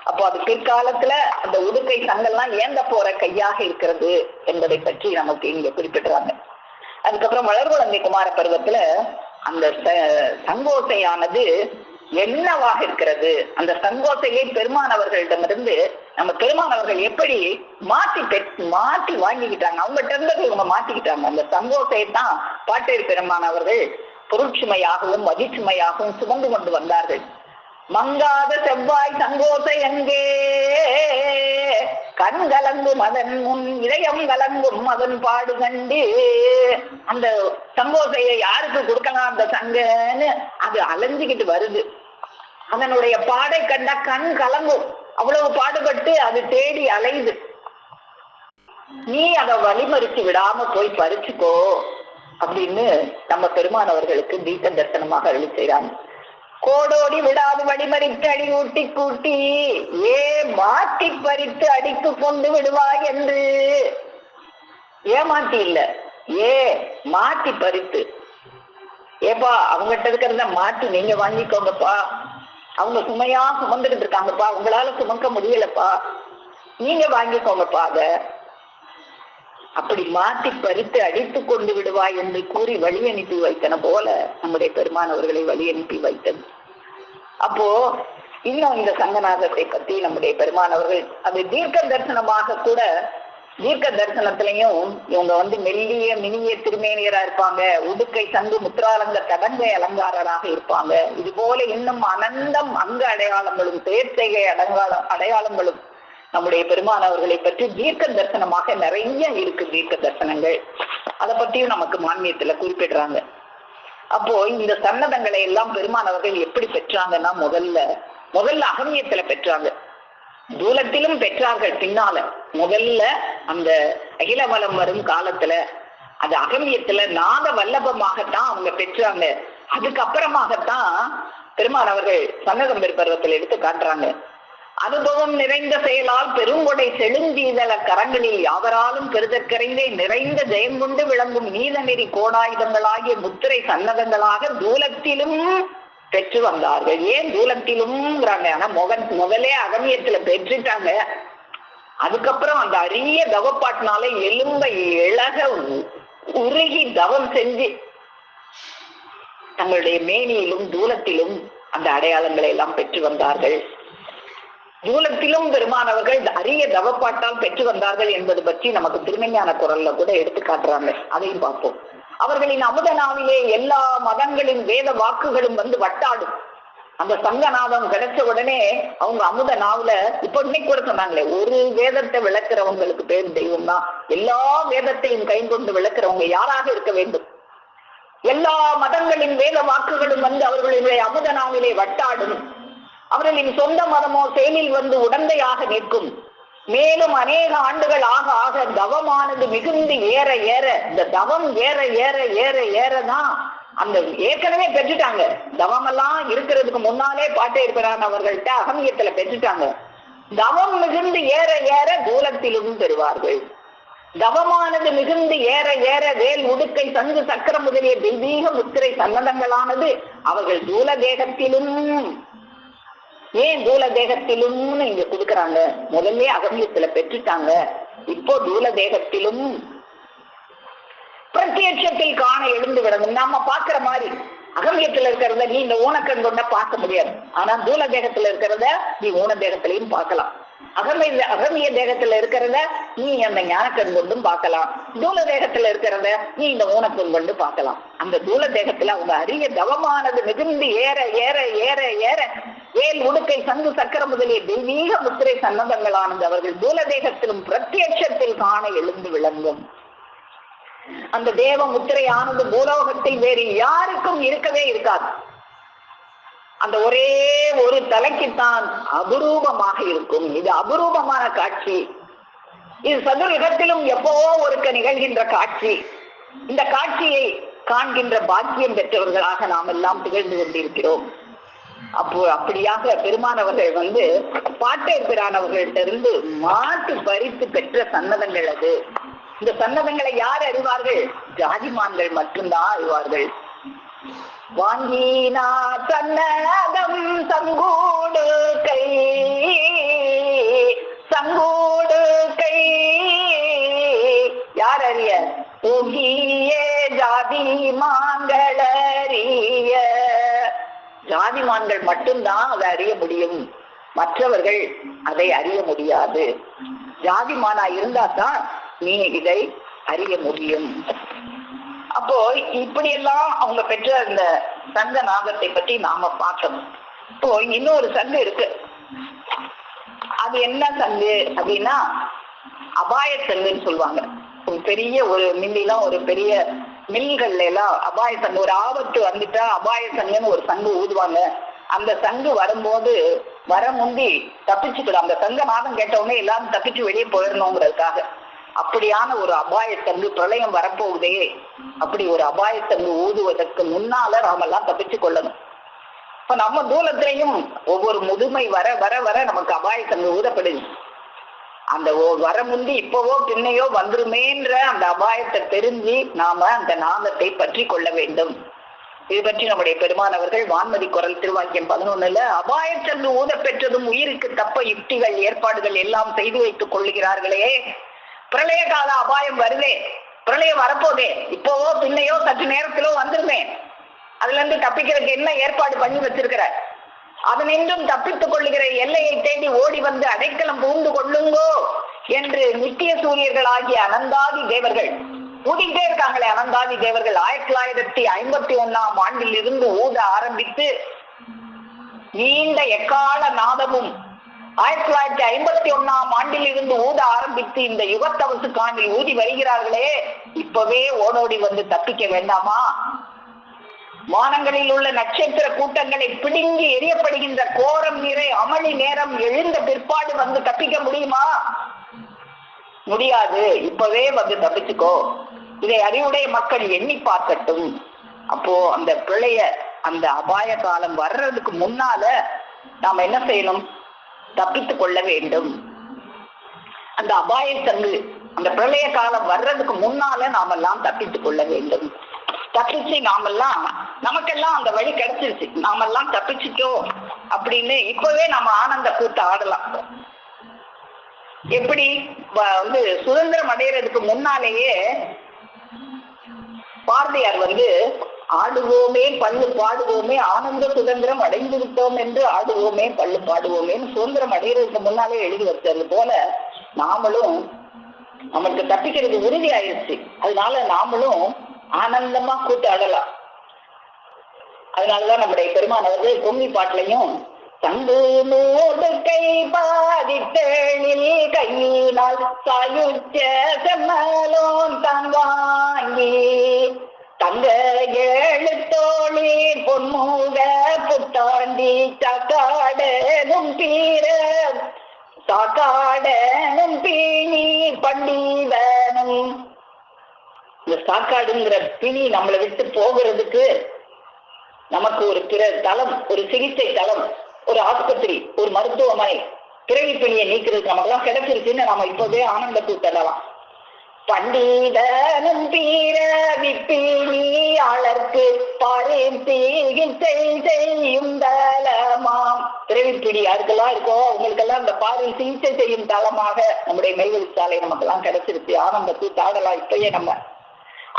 அப்போ அது பிற்காலத்துல அந்த உடுக்கை சங்கெல்லாம் ஏந்த போற கையாக இருக்கிறது என்பதை பற்றி நமக்கு இங்க குறிப்பிடுறாங்க. அதுக்கப்புறம் வளர்குழந்தை குமார பருவத்துல அந்த சங்கோசையானது என்னவாக இருக்கிறது? அந்த சங்கோசையை பெருமானவர்களிடமிருந்து நம்ம பெருமானவர்கள் எப்படி மாத்தி வாங்கிக்கிட்டாங்க, அவங்ககிட்ட இருந்தது இவங்க மாத்திக்கிட்டாங்க. அந்த சங்கோசையை தான் பாட்டேரி பெருமானவர்கள் பொருட்சுமையாகவும் மதிச்சுமையாகவும் சுமந்து கொண்டு வந்தார்கள். மங்காத செவ்வாய் சங்கோசை எங்கே, கண் கலங்கும் அதன் முன் இதயம் கலங்கும் அதன் பாடு கண்டு. அந்த சங்கோசையை யாருக்கு கொடுக்கலாம் அந்த சங்கன்னு அது அலைஞ்சுக்கிட்டு வருது. அதனுடைய பாடை கண்ட கண் கலங்கும், அவ்வளவு பாடுபட்டு அது தேடி அலையுது. நீ அதை வழிமறிச்சு விடாம போய் பறிச்சுக்கோ அப்படின்னு நம்ம பெருமானவர்களுக்கு தீர்க்க தரிசனமாக அருளி செய்றாங்க. கோடோடி விடாது வழிமறித்து அடி ஊட்டி கூட்டி ஏ மாட்டி பறித்து அடித்து கொண்டு விடுவாய் என்று. ஏமாத்தி இல்ல, ஏ மாட்டி பறித்து. ஏப்பா அவங்ககிட்ட இருக்கிறத மாட்டி நீங்க வாங்கிக்கோங்கப்பா, அவங்க சுமையா சுமந்துகிட்டு இருக்காங்கப்பா, உங்களால சுமக்க முடியலப்பா, நீங்க வாங்கிக்கோங்கப்பா. அத அப்படி மாட்டி பறித்து அடித்து கொண்டு விடுவாய் என்று கூறி வழி அனுப்பி வைத்தன போல நம்முடைய பெருமானவர்களை வழி அனுப்பி வைத்தது. அப்போ இன்னும் இந்த சங்கநாதத்தை பத்தி நம்முடைய பெருமானவர்கள் அது தீர்க்க தரிசனமாக கூட, தீர்க்க தரிசனத்திலையும் இவங்க மெல்லிய மினிய திருமேனியரா இருப்பாங்க, உடுக்கை சங்கு முத்ராலங்க தடங்கை அலங்காரராக இருப்பாங்க. இது போல இன்னும் அனந்தம் அங்க அடையாளங்களும் தேர்த்தைகை அடையாளங்களும் நம்முடைய பெருமானவர்களை பற்றி தீர்க்க தரிசனமாக நிறைய இருக்கு. தீர்க்க தரிசனங்கள் அதை பற்றியும் நமக்கு மான்மியத்துல குறிப்பிடுறாங்க. அப்போ இந்த சன்னதங்களை எல்லாம் பெருமானவர்கள் எப்படி பெற்றாங்கன்னா, முதல்ல அகமியத்துல பெற்றாங்க, தூலத்திலும் பெற்றார்கள். பின்னால முதல்ல அந்த அகிலவலம் வரும் காலத்துல அது அகமியத்துல நாத வல்லபமாகத்தான் அவங்க பெற்றாங்க. அதுக்கப்புறமாகத்தான் பெருமானவர்கள் சன்னதம் பெருப்பருவத்தில் எடுத்து காட்டுறாங்க. அனுபவம் நிறைந்த செயலால் பெருங்கொடை செழுந்தீதள கரங்களில் யாவராலும் பெருதற்கரைந்தே நிறைந்த ஜெயங்கொண்டு விளங்கும் நீத நெறி கோடாயுதங்களாகிய முத்திரை சன்னதங்களாக தூலத்திலும் பெற்று வந்தார்கள். ஏன் தூலத்திலும்ங்கிறாங்க? ஆனா முதலே அகமியத்துல பெற்றுட்டாங்க. அதுக்கப்புறம் அந்த அரிய தவப்பாட்டினால எலும்பை இழக உருகி தவம் செஞ்சு தங்களுடைய மேனியிலும் தூலத்திலும் அந்த அடையாளங்களை எல்லாம் பெற்று வந்தார்கள். தூலத்திலும் பெருமானவர்கள் அரிய தவப்பாட்டால் பெற்று வந்தார்கள் என்பது பற்றி நமக்கு திருஞான குரல்ல கூட எடுத்து காட்டுறாங்க. அதையும் பார்ப்போம். அவர்களின் அமுத நாவிலே எல்லா மதங்களின் வேத வாக்குகளும் வட்டாடும். அந்த சங்கநாதம் கிடைச்ச உடனே அவங்க அமுத நாவுல இப்ப இன்னைக்கு கூட சொன்னாங்களே, ஒரு வேதத்தை விளக்குறவங்களுக்கு பேர் தெய்வம் தான். எல்லா வேதத்தையும் கை கொண்டு விளக்குறவங்க யாராக இருக்க வேண்டும்? எல்லா மதங்களின் வேத வாக்குகளும் அவர்களுடைய அமுத நாவிலே வட்டாடும். அவர்களின் சொந்த மதமோ செயலில் உடந்தையாக நிற்கும். மேலும் அநேக ஆண்டுகள் ஆக ஆக தவமானது மிகுந்து ஏற ஏற, இந்த தவம் ஏற ஏற ஏற ஏறதான் அந்த ஏற்கனவே பெற்றுட்டாங்க. தவமெல்லாம் இருக்கிறதுக்கு முன்னாலே பாட்டேரி பெருமானவர்கள்ட்ட அகமியத்துல பெற்றுட்டாங்க. தவம் மிகுந்து ஏற ஏற தூலத்திலும் பெறுவார்கள். தவமானது மிகுந்து ஏற ஏற வேல் உடுக்கை சங்கு சக்கரம் முதலிய தெய்வீக முத்திரை சன்னதங்களானது அவர்கள் தூல தேகத்திலும், ஏன் தூல தேகத்திலும்னு இங்க கொடுக்குறாங்க? முதல்ல அகமியத்துல பெற்றுட்டாங்க, இப்போ தூல தேகத்திலும் பிரத்யட்சத்தில் காண எழுந்து விடணும். நாம பாக்குற மாதிரி அகமியத்துல இருக்கிறத நீ இந்த ஊனக்கண் கொண்ட பார்க்க முடியாது. ஆனா தூல தேகத்துல இருக்கிறத நீ ஊன தேகத்திலையும் பார்க்கலாம். அகமிய தேகத்துல இருக்கிறத நீ அந்த ஞானக்கண் கொண்டும் பார்க்கலாம். தூல தேகத்துல இருக்கிறத நீ இந்த ஊனக்கண் கொண்டு பார்க்கலாம். அந்த தூல தேகத்துல அவங்க அரிய தவமானது மிகுந்து ஏற ஏற ஏற ஏற வேல் உடுக்கை சங்கு சக்கரம் முதலிய தெய்வீக முத்திரை சன்னதங்களானது அவர்கள் தூல தேகத்திலும் பிரத்யட்சத்தில் காண எழுந்து விளங்கும். அந்த தேவ முத்திரையானது பூலோகத்தில் வேறு யாருக்கும் இருக்கவே இருக்காது. அந்த ஒரே ஒரு தலைக்குத்தான் அபரூபமாக இருக்கும். இது அபரூபமான காட்சி. இது சதுர்யுகத்திலும் எப்பவோ ஒருக்க நிகழ்கின்ற காட்சி. இந்த காட்சியை காண்கின்ற பாக்கியம் பெற்றவர்களாக நாம் எல்லாம் திகழ்ந்து கொண்டிருக்கிறோம். அப்படியாக பெருமானவர்கள் பாட்டேரி பிரானவர்கள்ட்ட இருந்து மாட்டு பறித்து பெற்ற சன்னதங்கள் அது. இந்த சன்னதங்களை யார் அறிவார்கள்? ஜாதிமான்கள் மட்டும்தான் அறிவார்கள். வாங்கினா சன்னதம் சங்கூடு கை, சங்கூடு கை யார் அறிய? ஓகியே ஜாதி மான்கள் அறிய. ஜாதிமான்கள் மட்டும்தான் அதை அறிய முடியும். மற்றவர்கள் அதை அறிய முடியாது. ஜாதிமானா இருந்தா தான் நீ இதை அறிய முடியும். அப்போ இப்படியெல்லாம் அவங்க பெற்ற அந்த சங்க நாதத்தை பற்றி நாம பார்த்தோம். இப்போ இன்னொரு சங்கு இருக்கு. அது என்ன சங்கு அப்படின்னா அபாய சங்குன்னு சொல்லுவாங்க. ஒரு பெரிய ஒரு மில்லாம், ஒரு பெரிய மில்கள்ல எல்லாம் அபாய சங்கு, ஒரு ஆபத்து வந்துட்டா அபாய சங்குன்னு ஒரு சங்கு ஊதுவாங்க. அந்த சங்கு வரும்போது வர முந்தி தப்பிச்சுக்கலாம். அந்த சங்க நாதம் கேட்டவுடனே எல்லாரும் தப்பிச்சு வெளியே போயிடணுங்கிறதுக்காக அப்படியான ஒரு அபாய சங்கு, பிரளயம் வரப்போகுதே, அப்படி ஒரு அபாய சங்கு ஊதுவதற்கு முன்னால நாமெல்லாம் தப்பிச்சு கொள்ளணும். இப்ப நம்ம தூரத்திலையும் ஒவ்வொரு முதுமை வர வர வர நமக்கு அபாய சங்கு ஊதப்படுது. அந்த வர முந்தி இப்பவோ பின்னையோ வந்துருமேன்ற அந்த அபாயத்தை தெரிஞ்சு நாம அந்த நாதத்தை பற்றி கொள்ள வேண்டும். இது பற்றி நம்முடைய பெருமானவர்கள் வான்மதி குரல் திருவாக்கியம் 11 அபாயச்சங்கு ஊத பெற்றதும் உயிருக்கு தப்ப யுக்திகள் ஏற்பாடுகள் எல்லாம் செய்து வைத்துக் கொள்ளுகிறார்களே, பிரளய கால அபாயம் வருதே, பிரளயம் வரப்போதே, இப்போவோ பின்னையோ சற்று நேரத்திலோ வந்துருமே, அதுல இருந்து தப்பிக்கிறதுக்கு என்ன ஏற்பாடு பண்ணி வச்சிருக்கிற, அதனின்றும் தப்பித்துக் கொள்ளுகிற எல்லையை தேடி ஓடி வந்து அடைக்கலம் பூந்து கொள்ளுங்கோ என்று நித்திய சூரியர்கள் ஆகிய அனந்தாதி தேவர்கள் ஊதிக்கிட்டே இருக்காங்களே. அனந்தாதி தேவர்கள் 1951ஆம் ஆண்டில் இருந்து ஊத ஆரம்பித்து நீண்ட எக்கால நாதமும் 1951ஆம் ஆண்டில் இருந்து ஊத ஆரம்பித்து இந்த யுகத்தவசு காண்டில் ஊதி வருகிறார்களே, இப்பவே ஓடோடி வந்து தப்பிக்க வேண்டாமா? வானங்களில் உள்ள நட்சத்திர கூட்டங்களை பிடுங்கி எரியப்படுகின்ற கோரம் நிறை அமளி நேரம் எழுந்த பிற்பாடு வந்து தப்பிக்க முடியுமா? முடியாது. இப்பவே வந்து தப்பிச்சுக்கோ. இதை அறிவுடைய மக்கள் எண்ணி பார்க்கட்டும். அப்போ அந்த பிரளய அந்த அபாய காலம் வர்றதுக்கு முன்னால நாம என்ன செய்யணும்? தப்பித்துக் கொள்ள வேண்டும். அந்த அபாய சங்கு அந்த பிரளய காலம் வர்றதுக்கு முன்னால நாமெல்லாம் தப்பித்துக் கொள்ள வேண்டும். தப்பிச்சு நாமெல்லாம் நமக்கெல்லாம் அந்த வழி கிடைச்சிருச்சு, நாமெல்லாம் தப்பிச்சுட்டோம் அப்படின்னு இப்பவே நம்ம ஆனந்த கூத்து ஆடலாம். எப்படி வந்து சுதந்திரம் அடைகிறதுக்கு முன்னாலேயே பாரதியார் வந்து ஆடுவோமே பள்ளு பாடுவோமே ஆனந்த சுதந்திரம் அடைந்து விட்டோம் என்று ஆடுவோமே பள்ளு பாடுவோமேன்னு சுதந்திரம் அடைகிறதுக்கு முன்னாலே எழுதி வச்சது போல நாமளும் நமக்கு தப்பிக்கிறது உறுதி ஆயிடுச்சு. அதனால நாமளும் ஆனந்தமா கூத்தாடலாம். அதனாலதான் நம்முடைய பெருமானவர்கள் பொங்கி பாட்டிலையும் தந்து நோடு கை பாதித்தேளில் கையினால் சாயுச்ச செம்மலோன் தான் வாங்கி தங்க ஏழு தோழி பொன்முக புத்தாண்டி சாக்காடனும் பீர சாக்காடனும் பீனி பண்டிதனும். இந்த சாக்காடுங்கிற பிணி நம்மளை விட்டு போகிறதுக்கு நமக்கு ஒரு பிற தளம், ஒரு சிகிச்சை தளம், ஒரு ஆஸ்பத்திரி, ஒரு மருத்துவமனை பிறவி பிணியை நீக்கிறதுக்கு நமக்கெல்லாம் கிடைச்சிருச்சுன்னு நாம இப்பவே ஆனந்த கூத்தடலாம். பண்டிதனும் பீர விப்பிணியாளர்க்கு செய்யும் தலமாம். பிறவிப்பிடி யாருக்கெல்லாம் இருக்கோ அவங்களுக்கெல்லாம் இந்த பாரில் சிகிச்சை செய்யும் தளமாக நம்முடைய மெய்வெளி சாலை நமக்கெல்லாம் கிடைச்சிருச்சு. ஆனந்த கூத்தாடலாம் இப்பயே நம்ம.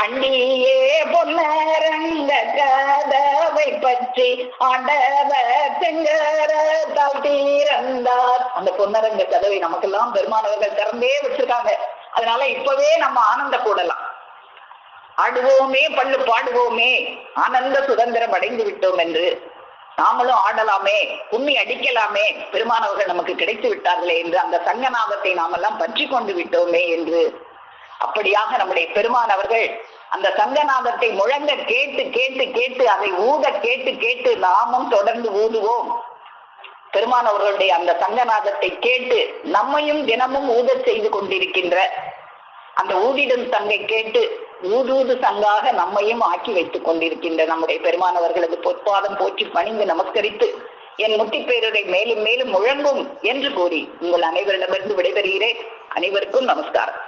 அண்டியே பொன்னரங்க கதவை பற்றி ஆண்டவர் செங்கரத்தால் தீரந்தார். அந்த பொன்னரங்க கதவை நமக்கெல்லாம் பெருமானவர்கள் திறந்தே வச்சிருக்காங்க. அதனால இப்பவே நம்ம ஆனந்த கூடலாம். ஆடுவோமே பள்ளு பாடுவோமே ஆனந்த சுதந்திரம் அடைந்து விட்டோம் என்று நாமளும் ஆடலாமே, கும்மி அடிக்கலாமே, பெருமானவர்கள் நமக்கு கிடைத்து விட்டார்களே என்று அந்த சங்கநாதத்தை நாமெல்லாம் பற்றி கொண்டு விட்டோமே என்று. அப்படியாக நம்முடைய பெருமானவர்கள் அந்த சங்கநாதத்தை முழங்க கேட்டு கேட்டு கேட்டு அதை ஊத கேட்டு கேட்டு நாமும் தொடர்ந்து ஊதுவோம். பெருமானவர்களுடைய அந்த சங்கநாதத்தை கேட்டு நம்மையும் தினமும் ஊத செய்து கொண்டிருக்கின்ற அந்த ஊதிடும் சங்கை கேட்டு ஊதூது சங்காக நம்மையும் ஆக்கி வைத்துக் கொண்டிருக்கின்ற நம்முடைய பெருமானவர்களது பொற்பாதம் போற்றி பணிந்து நமஸ்கரித்து என் முத்திப்பேருரை மேலும் மேலும் முழங்கும் என்று கூறி உங்கள் அனைவரிடமிருந்து விடைபெறுகிறேன். அனைவருக்கும் நமஸ்காரம்.